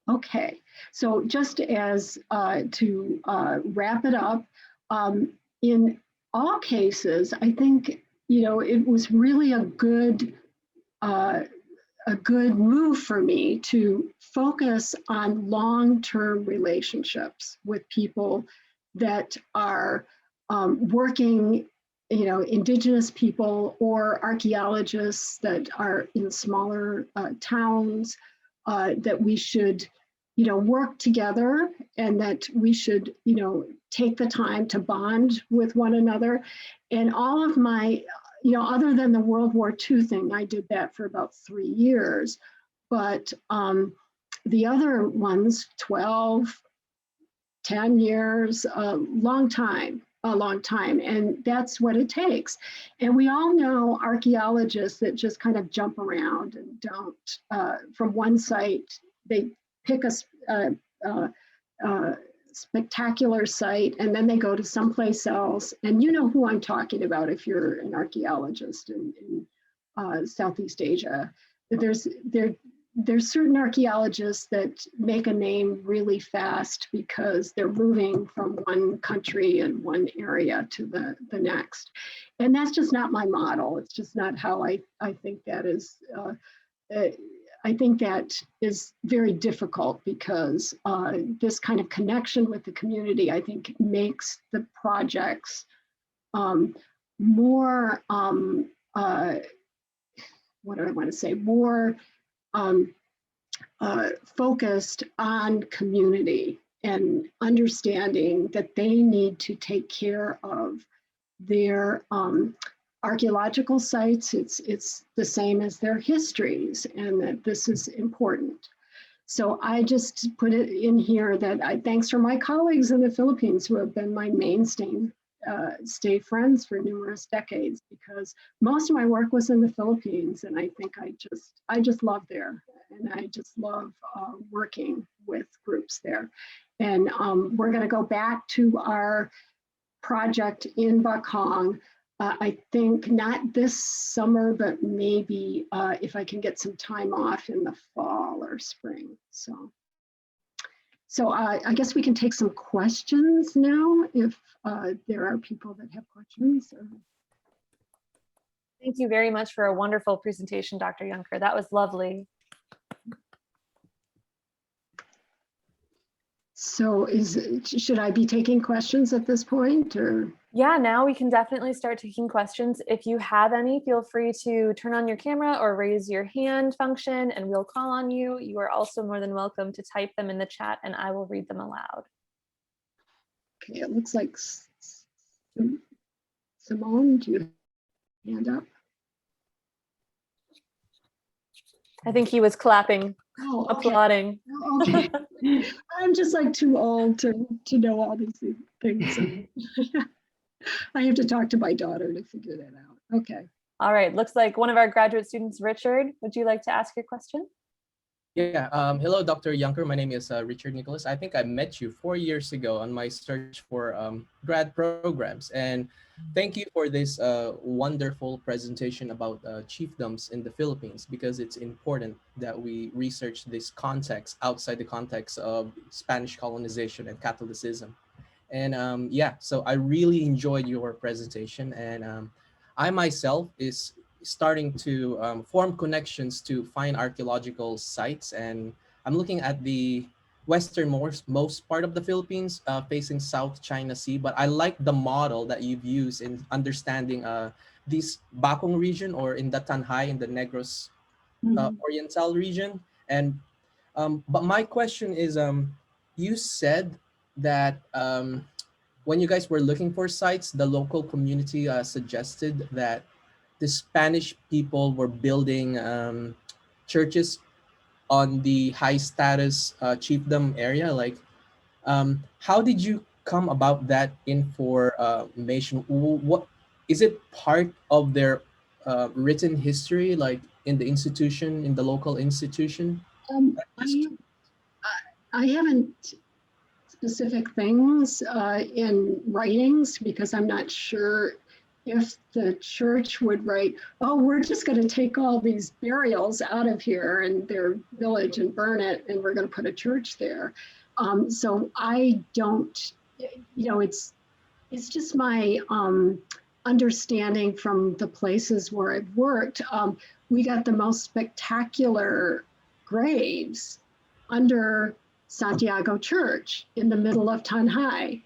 Okay, so just as to wrap it up, in all cases, I think, it was really a good move for me to focus on long-term relationships with people that are working, indigenous people or archaeologists that are in smaller towns, that we should, work together and that we should, take the time to bond with one another. And all of my, other than the World War II thing, I did that for about 3 years, but the other ones, 12, 10 years, a long time. And that's what it takes. And we all know archaeologists that just kind of jump around and don't, from one site, they pick a spectacular site and then they go to someplace else. And you know who I'm talking about if you're an archaeologist in Southeast Asia. There's certain archaeologists that make a name really fast because they're moving from one country and one area to the next. And that's just not my model. It's just not how I think that is. I think that is very difficult because this kind of connection with the community, I think, makes the projects more, what do I want to say, more focused on community and understanding that they need to take care of their archaeological sites. It's the same as their histories, and that this is important. So I just put it in here that thanks for my colleagues in the Philippines who have been my mainstay friends for numerous decades, because most of my work was in the Philippines, and I think I just love there, and I just love working with groups there. And we're going to go back to our project in Bacong. I think not this summer, but maybe if I can get some time off in the fall or spring. So I guess we can take some questions now if there are people that have questions. Thank you very much for a wonderful presentation, Dr. Junker. That was lovely. So should I be taking questions at this point, or? Yeah, now we can definitely start taking questions. If you have any, feel free to turn on your camera or raise your hand function and we'll call on you. You are also more than welcome to type them in the chat and I will read them aloud. Okay, it looks like Simone, do you have a hand up? I think he was clapping, Oh, okay. applauding. Oh, okay. I'm just like too old to know all these things. I have to talk to my daughter to figure that out. Okay. All right, looks like one of our graduate students, Richard, would you like to ask your question? Yeah, hello, Dr. Yunker. My name is Richard Nicholas. I think I met you 4 years ago on my search for grad programs. And thank you for this wonderful presentation about chiefdoms in the Philippines, because it's important that we research this context outside the context of Spanish colonization and Catholicism. And yeah, so I really enjoyed your presentation. And I myself is starting to form connections to find archaeological sites. And I'm looking at the westernmost most part of the Philippines, facing South China Sea. But I like the model that you've used in understanding this Bacong region, or in the Tanjay, in the Negros Oriental region. And but my question is, you said that when you guys were looking for sites, the local community suggested that the Spanish people were building churches on the high status chiefdom area. Like, how did you come about that information? What is it part of their written history, like in the institution, in the local institution? Um, I, I haven't specific things in writings because I'm not sure if the church would write, oh, we're just going to take all these burials out of here and their village and burn it, and we're going to put a church there. So I don't, it's just my understanding from the places where I've worked. We got the most spectacular graves under Santiago Church in the middle of Tanjay.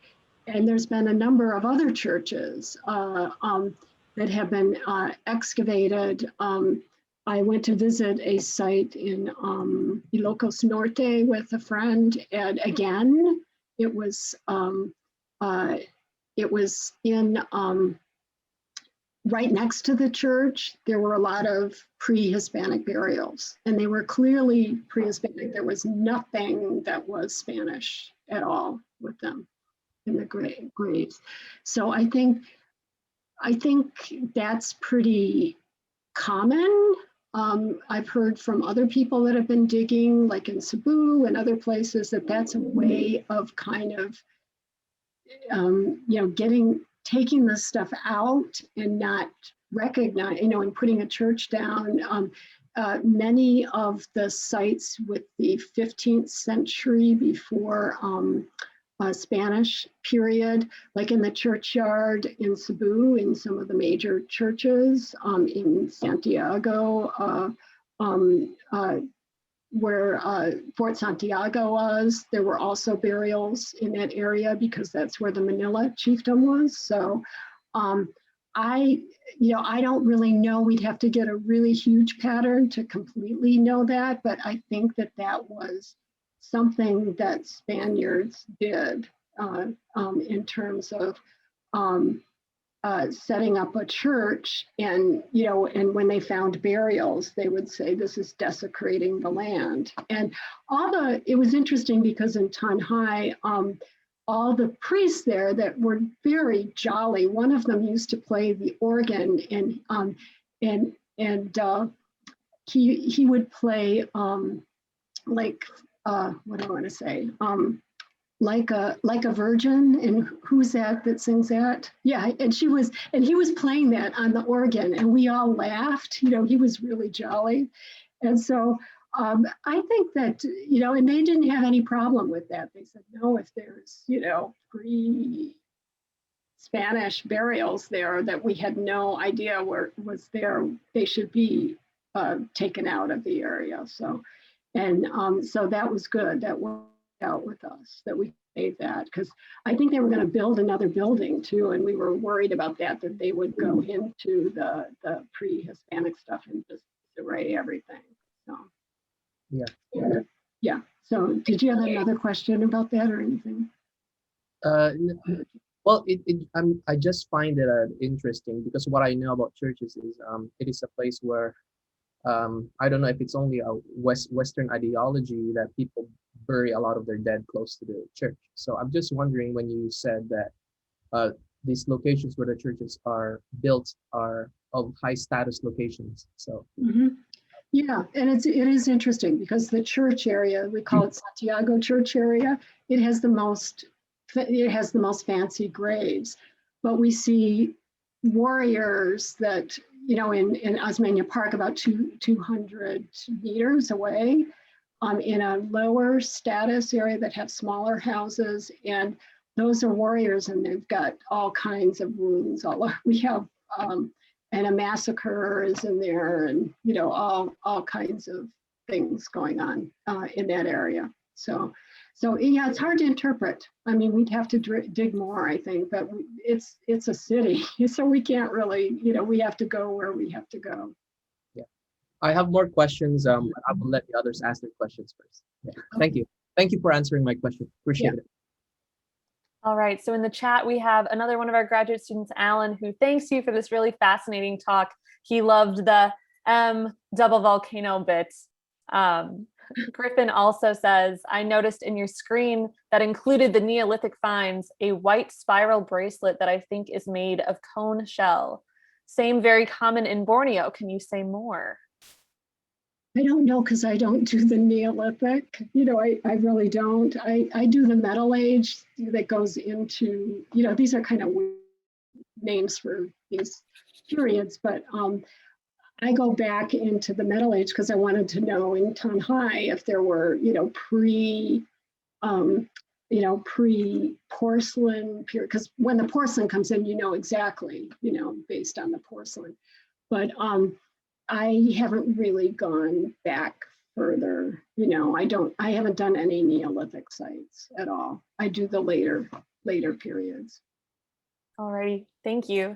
And there's been a number of other churches that have been excavated. I went to visit a site in Ilocos Norte with a friend, and again, it was in right next to the church. There were a lot of pre-Hispanic burials, and they were clearly pre-Hispanic. There was nothing that was Spanish at all with them in the graves. So I think that's pretty common. I've heard from other people that have been digging, like in Cebu and other places, that that's a way of kind of, taking this stuff out and not recognize, and putting a church down. Many of the sites with the 15th century before Spanish period, like in the churchyard in Cebu, in some of the major churches in Santiago, where Fort Santiago was, there were also burials in that area because that's where the Manila chiefdom was. So I don't really know. We'd have to get a really huge pattern to completely know that, but I think that was something that Spaniards did in terms of setting up a church, and when they found burials, they would say this is desecrating the land. And it was interesting because in Tanjay, all the priests there that were very jolly. One of them used to play the organ, and he would play like what do I want to say? Like a virgin, and who's that sings that? Yeah, and he was playing that on the organ, and we all laughed. He was really jolly, and so I think that and they didn't have any problem with that. They said no, if there's pre-Spanish burials there that we had no idea where was there, they should be taken out of the area. So so that was good. That worked out with us, that we made that, because I think they were going to build another building too, and we were worried about that they would go into the pre-Hispanic stuff and just array everything. So yeah. So did you have another question about that or anything? Well, I just find it interesting because what I know about churches is it is a place where I don't know if it's only a Western ideology that people bury a lot of their dead close to the church. So I'm just wondering, when you said that these locations where the churches are built are of high status locations. So Mhm. Yeah, and it is interesting because the church area, we call it Santiago Church area, it has the most fancy graves. But we see warriors that, in Osmeña Park, about 200 meters away, in a lower status area that have smaller houses. And those are warriors, and they've got all kinds of wounds. We have and a massacre is in there, and all kinds of things going on in that area. So yeah, it's hard to interpret. I mean, we'd have to dig more, I think, but it's a city, so we can't really, we have to go where we have to go. yeah, I have more questions. I will let the others ask their questions first. Yeah. Thank you. Thank you for answering my question. Appreciate it. All right, so in the chat, we have another one of our graduate students, Alan, who thanks you for this really fascinating talk. He loved the double volcano bit. Griffin also says, I noticed in your screen that included the Neolithic finds, a white spiral bracelet that I think is made of cone shell. Same very common in Borneo. Can you say more? I don't know, because I don't do the Neolithic. I really don't. I do the Metal Age that goes into, these are kind of weird names for these periods, but I go back into the Metal Age because I wanted to know in Tanjay if there were, pre-porcelain period, because when the porcelain comes in, exactly, based on the porcelain. But I haven't really gone back further. I haven't done any Neolithic sites at all. I do the later periods. All righty, thank you.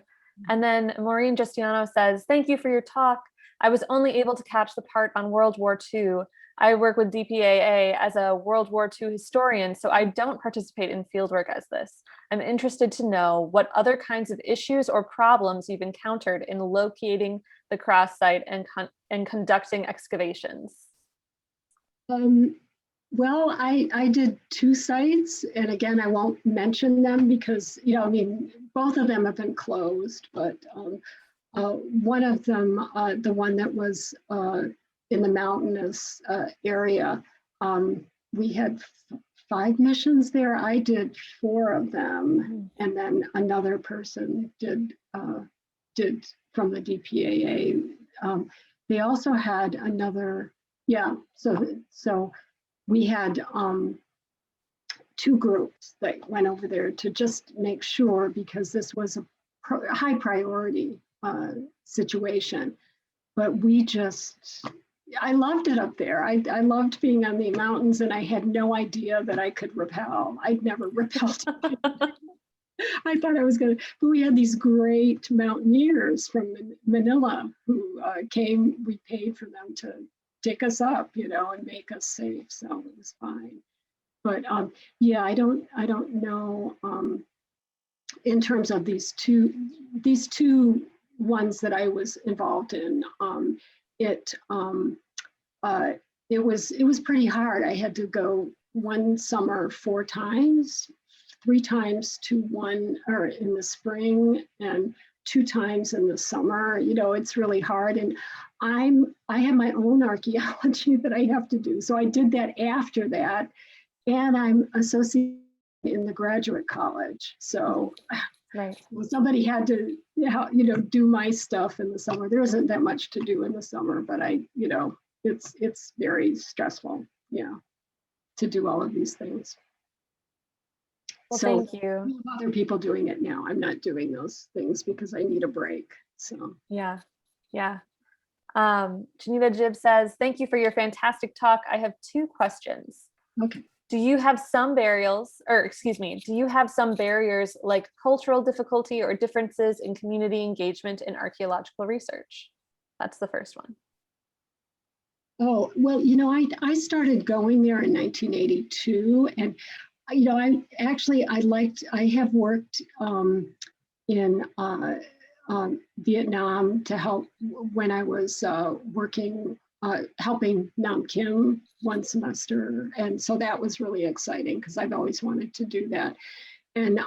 And then Maureen Justiano says, thank you for your talk. I was only able to catch the part on World War II. I work with DPAA as a World War II historian, so I don't participate in fieldwork as this. I'm interested to know what other kinds of issues or problems you've encountered in locating the Crosse site and conducting excavations. Well, I did 2 sites, and again, I won't mention them because, both of them have been closed, but one of them, the one that was in the mountainous area, we had 5 missions there. I did 4 of them, and then another person did from the DPAA. They also had another, so we had 2 groups that went over there to just make sure, because this was a high priority situation. But I loved it up there. I loved being on the mountains, and I had no idea that I could rappel. I'd never rappelled. I thought I was going to, but we had these great mountaineers from Manila who came. We paid for them to take us up, and make us safe. So it was fine. But yeah, I don't know in terms of these two ones that I was involved in. It was pretty hard. I had to go one summer 4 times, 3 times to one, or in the spring, and 2 times in the summer. It's really hard. And I have my own archaeology that I have to do. So I did that after that. And I'm associated in the graduate college. So right. Somebody had to, do my stuff in the summer. There isn't that much to do in the summer, but it's very stressful, to do all of these things. Well, So thank you. Other people doing it now. I'm not doing those things because I need a break. So yeah. Geneva Jib says, thank you for your fantastic talk. I have 2 questions. Okay. Do you have some barriers like cultural difficulty or differences in community engagement in archaeological research? That's the first one. Oh, well, I started going there in 1982, and I have worked in Vietnam to help when I was working, helping Nam Kim one semester. And so that was really exciting because I've always wanted to do that. And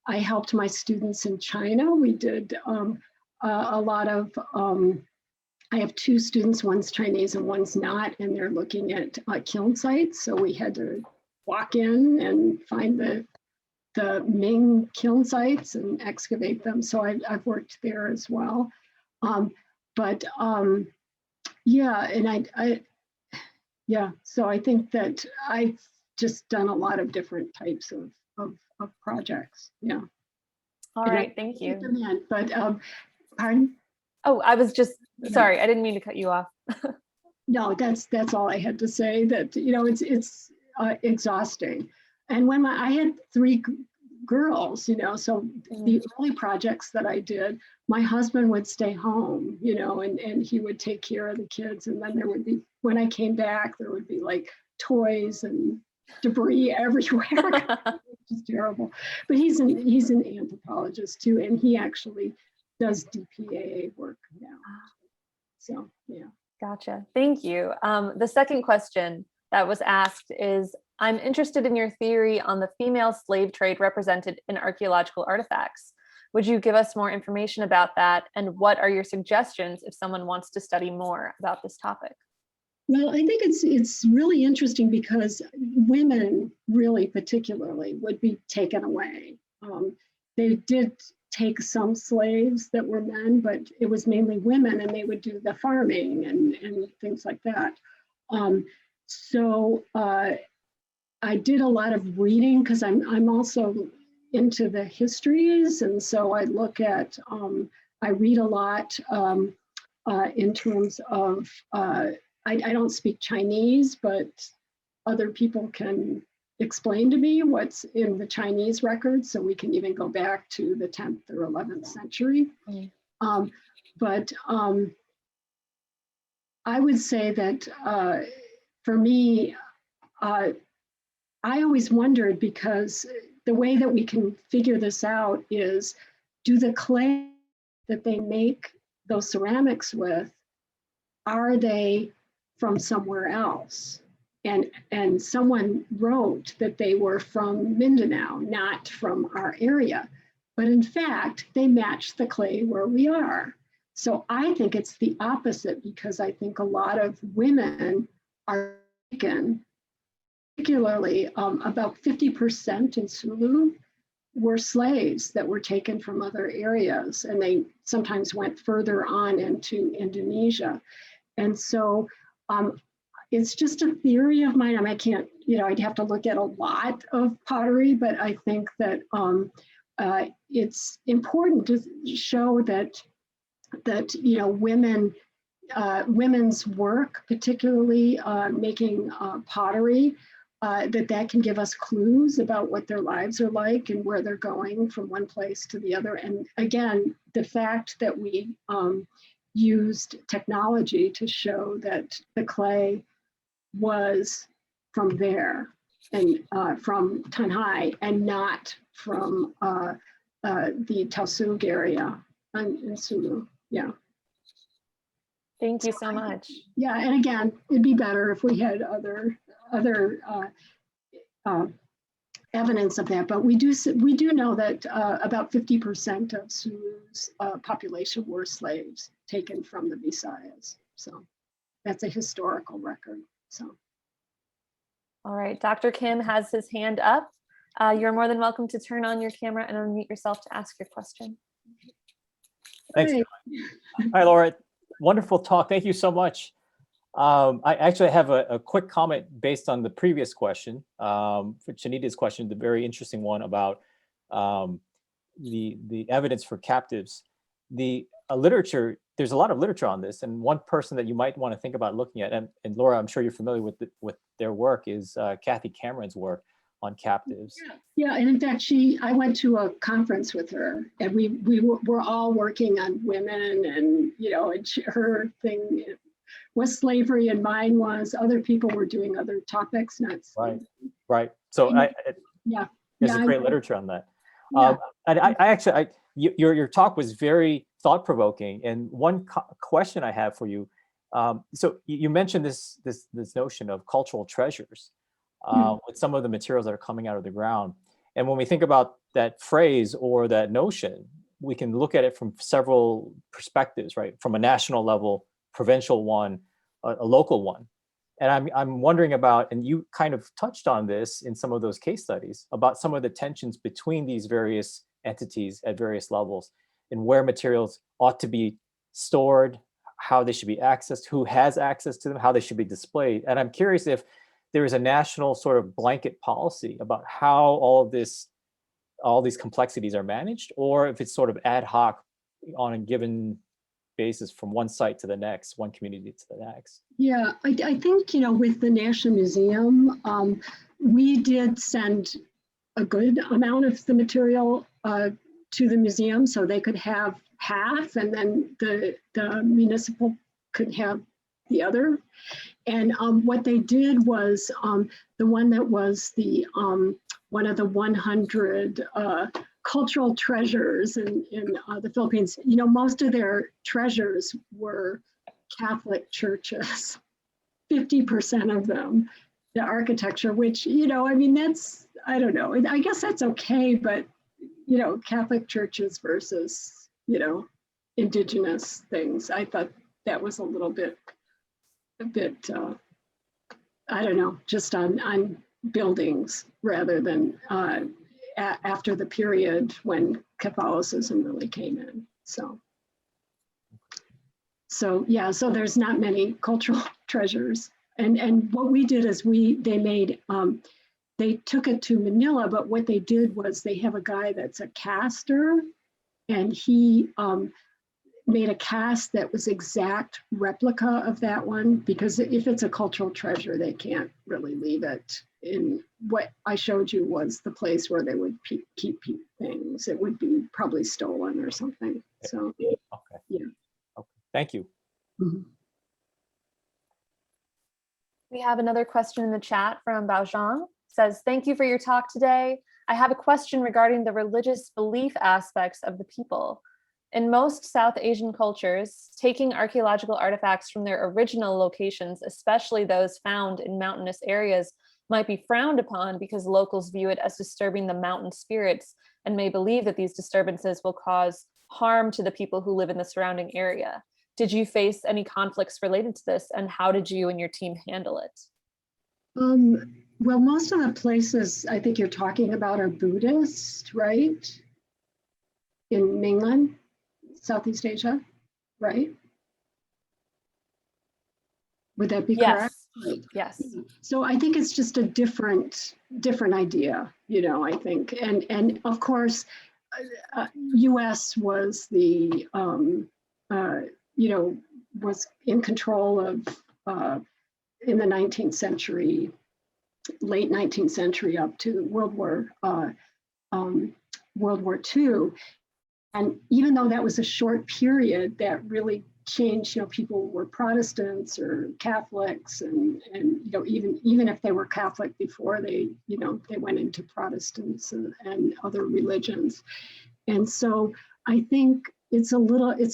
I helped my students in China. We did a lot of, I have two students, one's Chinese and one's not, and they're looking at kiln sites. So we had to walk in and find the Ming kiln sites and excavate them. So I've worked there as well. Yeah, and yeah, so I think that I've just done a lot of different types of projects. Yeah. All right, thank you. But pardon? Oh, I was just, sorry, I didn't mean to cut you off. No, that's all I had to say, that, you know, it's exhausting. And when I had three girls, you know, so the early projects that I did, my husband would stay home, you know, and he would take care of the kids. And then there would be, when I came back, there would be like toys and debris everywhere. It's terrible. But he's an anthropologist too, and he actually does DPAA work now. So yeah. Gotcha. Thank you. The second question that was asked is, I'm interested in your theory on the female slave trade represented in archaeological artifacts. Would you give us more information about that? And what are your suggestions if someone wants to study more about this topic? Well, I think it's really interesting because women really particularly would be taken away. They did take some slaves that were men, but it was mainly women, and they would do the farming and things like that. So I did a lot of reading because I'm also into the histories, and so I look at, I read a lot in terms of, I don't speak Chinese, but other people can explain to me what's in the Chinese records, so we can even go back to the 10th or 11th century. But I would say that for me, I always wondered, because the way that we can figure this out is, do the clay that they make those ceramics with, are they from somewhere else? And someone wrote that they were from Mindanao, not from our area. But in fact, they match the clay where we are. So I think it's the opposite, because I think a lot of women are taken, particularly about 50% in Sulu were slaves that were taken from other areas, and they sometimes went further on into Indonesia. And so it's just a theory of mine. I mean, I can't, you know, I'd have to look at a lot of pottery, but I think that it's important to show that you know, women's work, particularly making pottery, that can give us clues about what their lives are like and where they're going from one place to the other. And again, the fact that we used technology to show that the clay was from there, and from Tanjay, and not from the Tausug area in Sulu. Yeah. Thank you so much. Yeah, and again, it'd be better if we had other evidence of that, but we do know that about 50% of Sulu's population were slaves taken from the Visayas. So that's a historical record. So. All right, Dr. Kim has his hand up. You're more than welcome to turn on your camera and unmute yourself to ask your question. Thanks. Hey. Hi, Laura. Wonderful talk. Thank you so much. I actually have a quick comment based on the previous question, for Chanita's question, the very interesting one about the evidence for captives. The literature, there's a lot of literature on this, and one person that you might want to think about looking at, and Laura, I'm sure you're familiar with their work, is Kathy Cameron's work on captives. Yeah, and in fact, I went to a conference with her, and we were all working on women, and you know, and her thing was slavery, and mine was other people were doing other topics, not slavery. Right. So yeah, there's a great literature on that. Yeah. And I actually, your talk was very thought-provoking, and one question I have for you. So you mentioned this notion of cultural treasures with some of the materials that are coming out of the ground. And when we think about that phrase or that notion, we can look at it from several perspectives, right? From a national level, provincial one, a local one. And I'm wondering about, and you kind of touched on this in some of those case studies, about some of the tensions between these various entities at various levels and where materials ought to be stored, how they should be accessed, who has access to them, how they should be displayed. And I'm curious if there is a national sort of blanket policy about how all these complexities are managed, or if it's sort of ad hoc on a given basis from one site to the next, one community to the next. Yeah, I think, with the National Museum, we did send a good amount of the material to the museum so they could have half, and then the municipal could have the other. And what they did was the one that was the one of the 100 cultural treasures in the Philippines. Most of their treasures were Catholic churches, 50% of them. The architecture, which, that's, I don't know, I guess that's okay, but, Catholic churches versus, indigenous things. I thought that was a bit, I don't know, just on buildings rather than after the period when Catholicism really came in. So yeah, so there's not many cultural treasures. And what we did is they took it to Manila, but what they did was they have a guy that's a caster, and he made a cast that was exact replica of that one, because if it's a cultural treasure, they can't really leave it. In what I showed you was the place where they would keep things. It would be probably stolen or something. So, okay. Yeah. Okay. Thank you. Mm-hmm. We have another question in the chat from Bacong. Says, thank you for your talk today. I have a question regarding the religious belief aspects of the people. In most South Asian cultures, taking archaeological artifacts from their original locations, especially those found in mountainous areas, might be frowned upon because locals view it as disturbing the mountain spirits and may believe that these disturbances will cause harm to the people who live in the surrounding area. Did you face any conflicts related to this, and how did you and your team handle it? Well, most of the places I think you're talking about are Buddhist, right? In mainland Southeast Asia, right? Would that be correct? Right. Yes. So I think it's just a different idea, I think. And of course, US was the, was in control of, in the 19th century, late 19th century up to World War II. And even though that was a short period, that really changed, people were Protestants or Catholics, and even if they were Catholic before, they went into Protestants and other religions. And so I think it's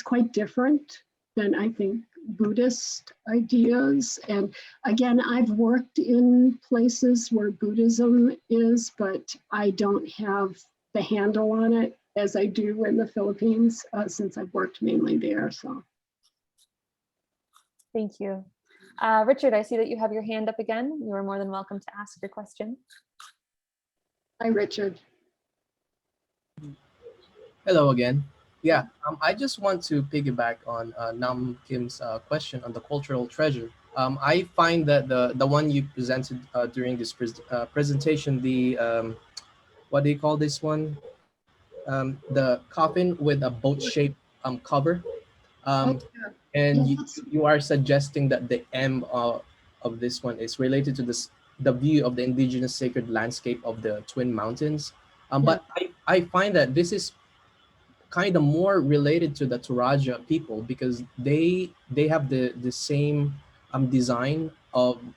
quite different than, I think, Buddhist ideas. And again, I've worked in places where Buddhism is, but I don't have the handle on it as I do in the Philippines, since I've worked mainly there. So. Thank you. Richard, I see that you have your hand up again. You are more than welcome to ask your question. Hi, Richard. Hello again. Yeah, I just want to piggyback on Nam Kim's question on the cultural treasure. I find that the one you presented during this presentation, the what do you call this one? The coffin with a boat-shaped cover. And you are suggesting that the M of this one is related to the view of the indigenous sacred landscape of the Twin Mountains. But I find that this is kind of more related to the Toraja people, because they have the same design on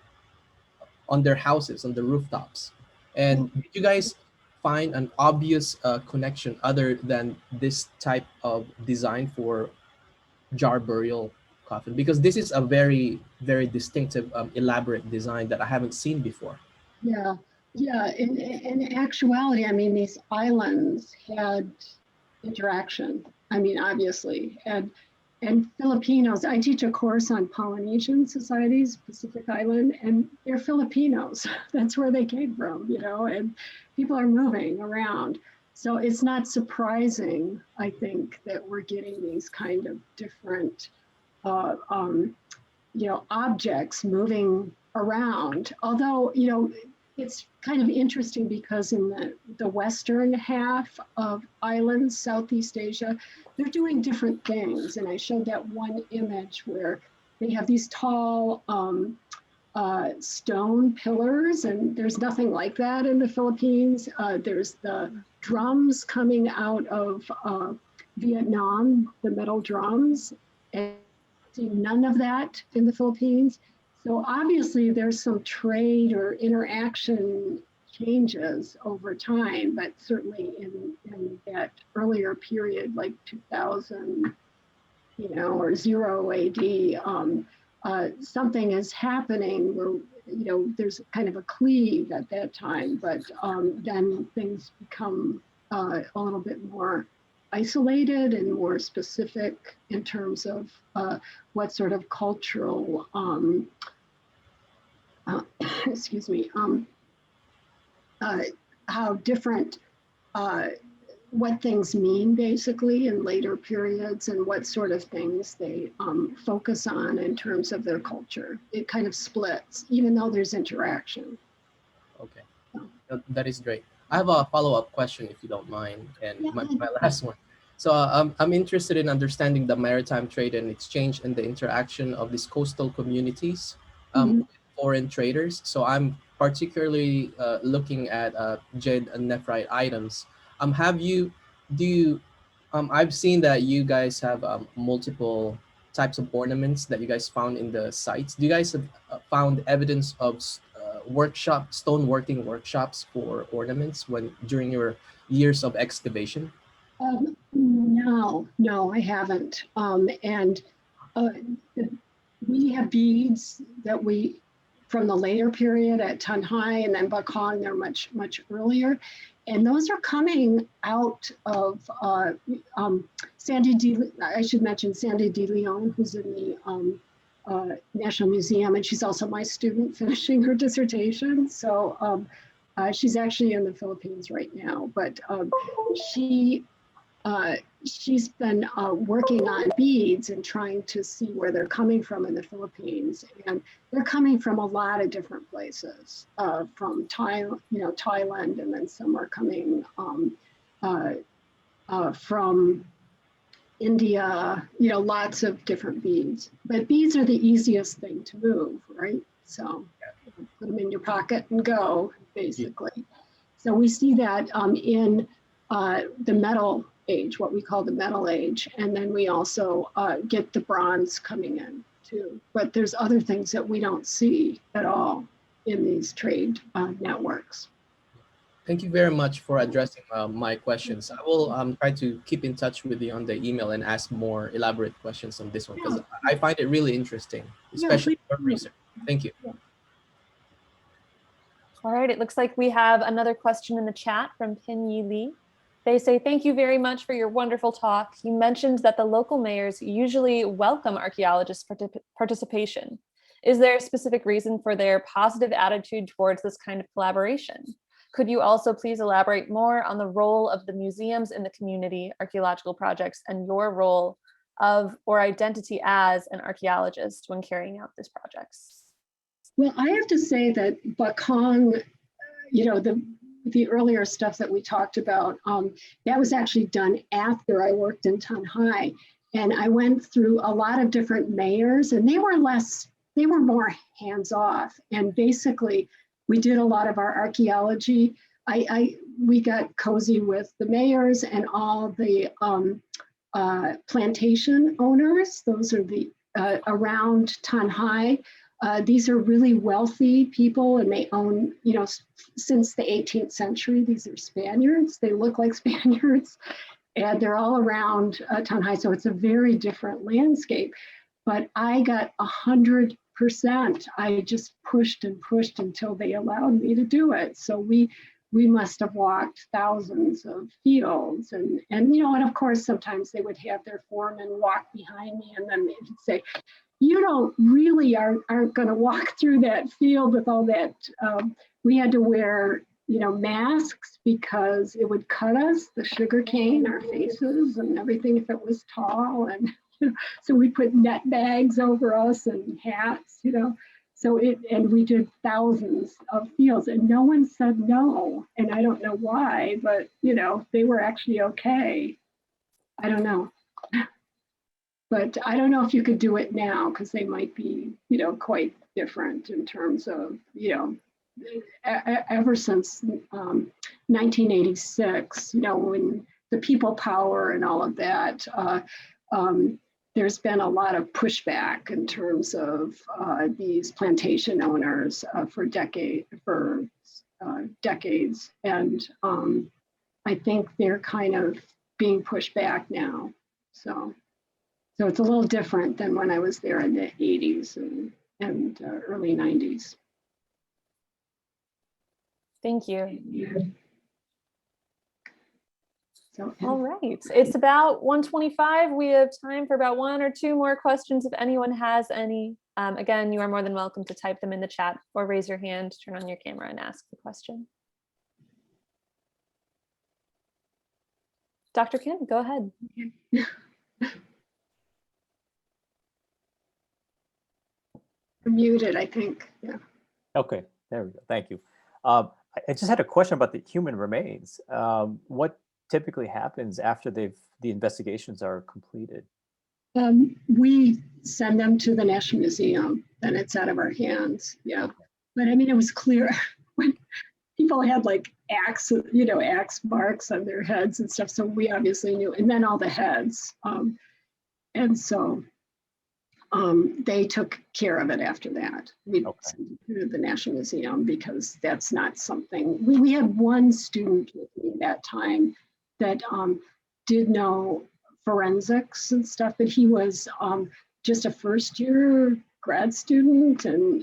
their houses, on the rooftops. And did you guys find an obvious connection other than this type of design for jar burial coffin? Because this is a very, very distinctive, elaborate design that I haven't seen before. Yeah, yeah. In actuality, I mean, these islands had interaction. I mean, obviously, and Filipinos. I teach a course on Polynesian societies, Pacific Island, and they're Filipinos. That's where they came from, you know. And people are moving around, so it's not surprising, I think, that we're getting these kind of different, you know, objects moving around. Although, you know, it's kind of interesting because in the western half of islands, Southeast Asia, they're doing different things. And I showed that one image where they have these tall stone pillars, and there's nothing like that in the Philippines. There's the drums coming out of Vietnam, the metal drums, and none of that in the Philippines. So obviously there's some trade or interaction changes over time, but certainly in that earlier period, like 2000, you know, or 0 AD, something is happening where, you know, there's kind of a cleave at that time, but then things become a little bit more isolated and more specific in terms of what sort of cultural excuse me, how different, what things mean basically in later periods and what sort of things they focus on in terms of their culture. It kind of splits, even though there's interaction. Okay, that is great. I have a follow-up question, if you don't mind, and Yeah. my last one. So I'm interested in understanding the maritime trade and exchange and the interaction of these coastal communities. Mhm. Foreign traders. So I'm particularly looking at jade and nephrite items. I've seen that you guys have multiple types of ornaments that you guys found in the sites. Do you guys have found evidence of stoneworking workshops for ornaments during your years of excavation? No, I haven't. And we have beads that from the later period at Tanjay and then Bacong, they're much earlier. And those are coming out of I should mention Sandy De Leon, who's in the National Museum, and she's also my student finishing her dissertation. So she's actually in the Philippines right now, but she's been working on beads and trying to see where they're coming from in the Philippines, and they're coming from a lot of different places, from Thailand, and then some are coming from India. You know, lots of different beads. But beads are the easiest thing to move, right? So put them in your pocket and go, basically. Yeah. So we see that in the metal age, what we call the metal age. And then we also get the bronze coming in too. But there's other things that we don't see at all in these trade networks. Thank you very much for addressing my questions. I will try to keep in touch with you on the email and ask more elaborate questions on this one, because I find it really interesting, especially for research. Thank you. All right, it looks like we have another question in the chat from Pin Yi Lee. They say, thank you very much for your wonderful talk. You mentioned that the local mayors usually welcome archaeologists' participation. Is there a specific reason for their positive attitude towards this kind of collaboration? Could you also please elaborate more on the role of the museums in the community archaeological projects and your role of or identity as an archaeologist when carrying out these projects? Well, I have to say that Bacong, you know, the earlier stuff that we talked about, that was actually done after I worked in Tanjay. And I went through a lot of different mayors, and they were more hands-off. And basically, we did a lot of our archaeology. We got cozy with the mayors and all the plantation owners. Those are the around Tanjay. These are really wealthy people, and they own, since the 18th century. These are Spaniards. They look like Spaniards, and they're all around Tanjay. So it's a very different landscape. But I got 100%. I just pushed and pushed until they allowed me to do it. So we must have walked thousands of fields, and of course sometimes they would have their foreman walk behind me, and then they'd say, you don't really aren't going to walk through that field with all that. We had to wear, masks because it would cut us, the sugar cane, our faces and everything if it was tall. And so we put net bags over us and hats, So and we did thousands of fields, and no one said no. And I don't know why, but they were actually okay. I don't know. But I don't know if you could do it now, because they might be, quite different in terms of, ever since 1986, when the people power and all of that, there's been a lot of pushback in terms of these plantation owners for decades. And I think they're kind of being pushed back now. So it's a little different than when I was there in the 80s and early 90s. Thank you. So, All right, it's about 1:25. We have time for about 1 or 2 more questions if anyone has any. Again, you are more than welcome to type them in the chat or raise your hand, turn on your camera and ask the question. Dr. Kim, go ahead. You're muted, I think. Yeah. Okay, there we go. Thank you. I just had a question about the human remains. What typically happens after the investigations are completed? We send them to the National Museum, then it's out of our hands. Yeah. But I mean, it was clear when people had like axe marks on their heads and stuff. So we obviously knew, and then all the heads. And so they took care of it after that. We sent it to the National Museum because that's not something, we had one student with me that time that did know forensics and stuff, but he was just a first year grad student, and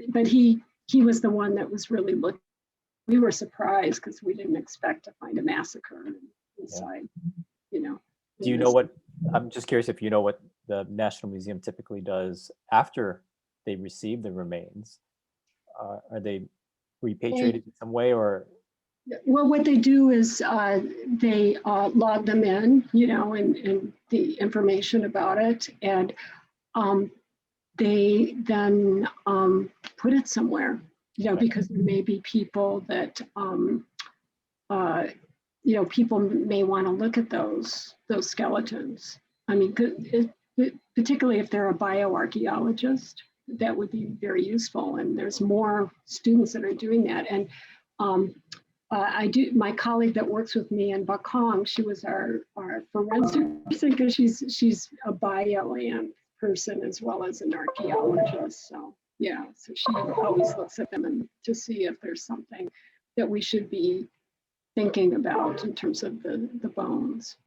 but he was the one that was really looking. We were surprised because we didn't expect to find a massacre inside, Do you know what, I'm just curious if you know what the National Museum typically does after they receive the remains. Are they repatriated in some way, or? Well, what they do is they log them in, and the information about it, and they then put it somewhere, because there may be people that, people may want to look at those skeletons. I mean, particularly if they're a bioarchaeologist, that would be very useful. And there's more students that are doing that. And my colleague that works with me in Bacong, she was our forensic person, because she's a bioland person as well as an archaeologist. So yeah, so she always looks at them and to see if there's something that we should be thinking about in terms of the bones.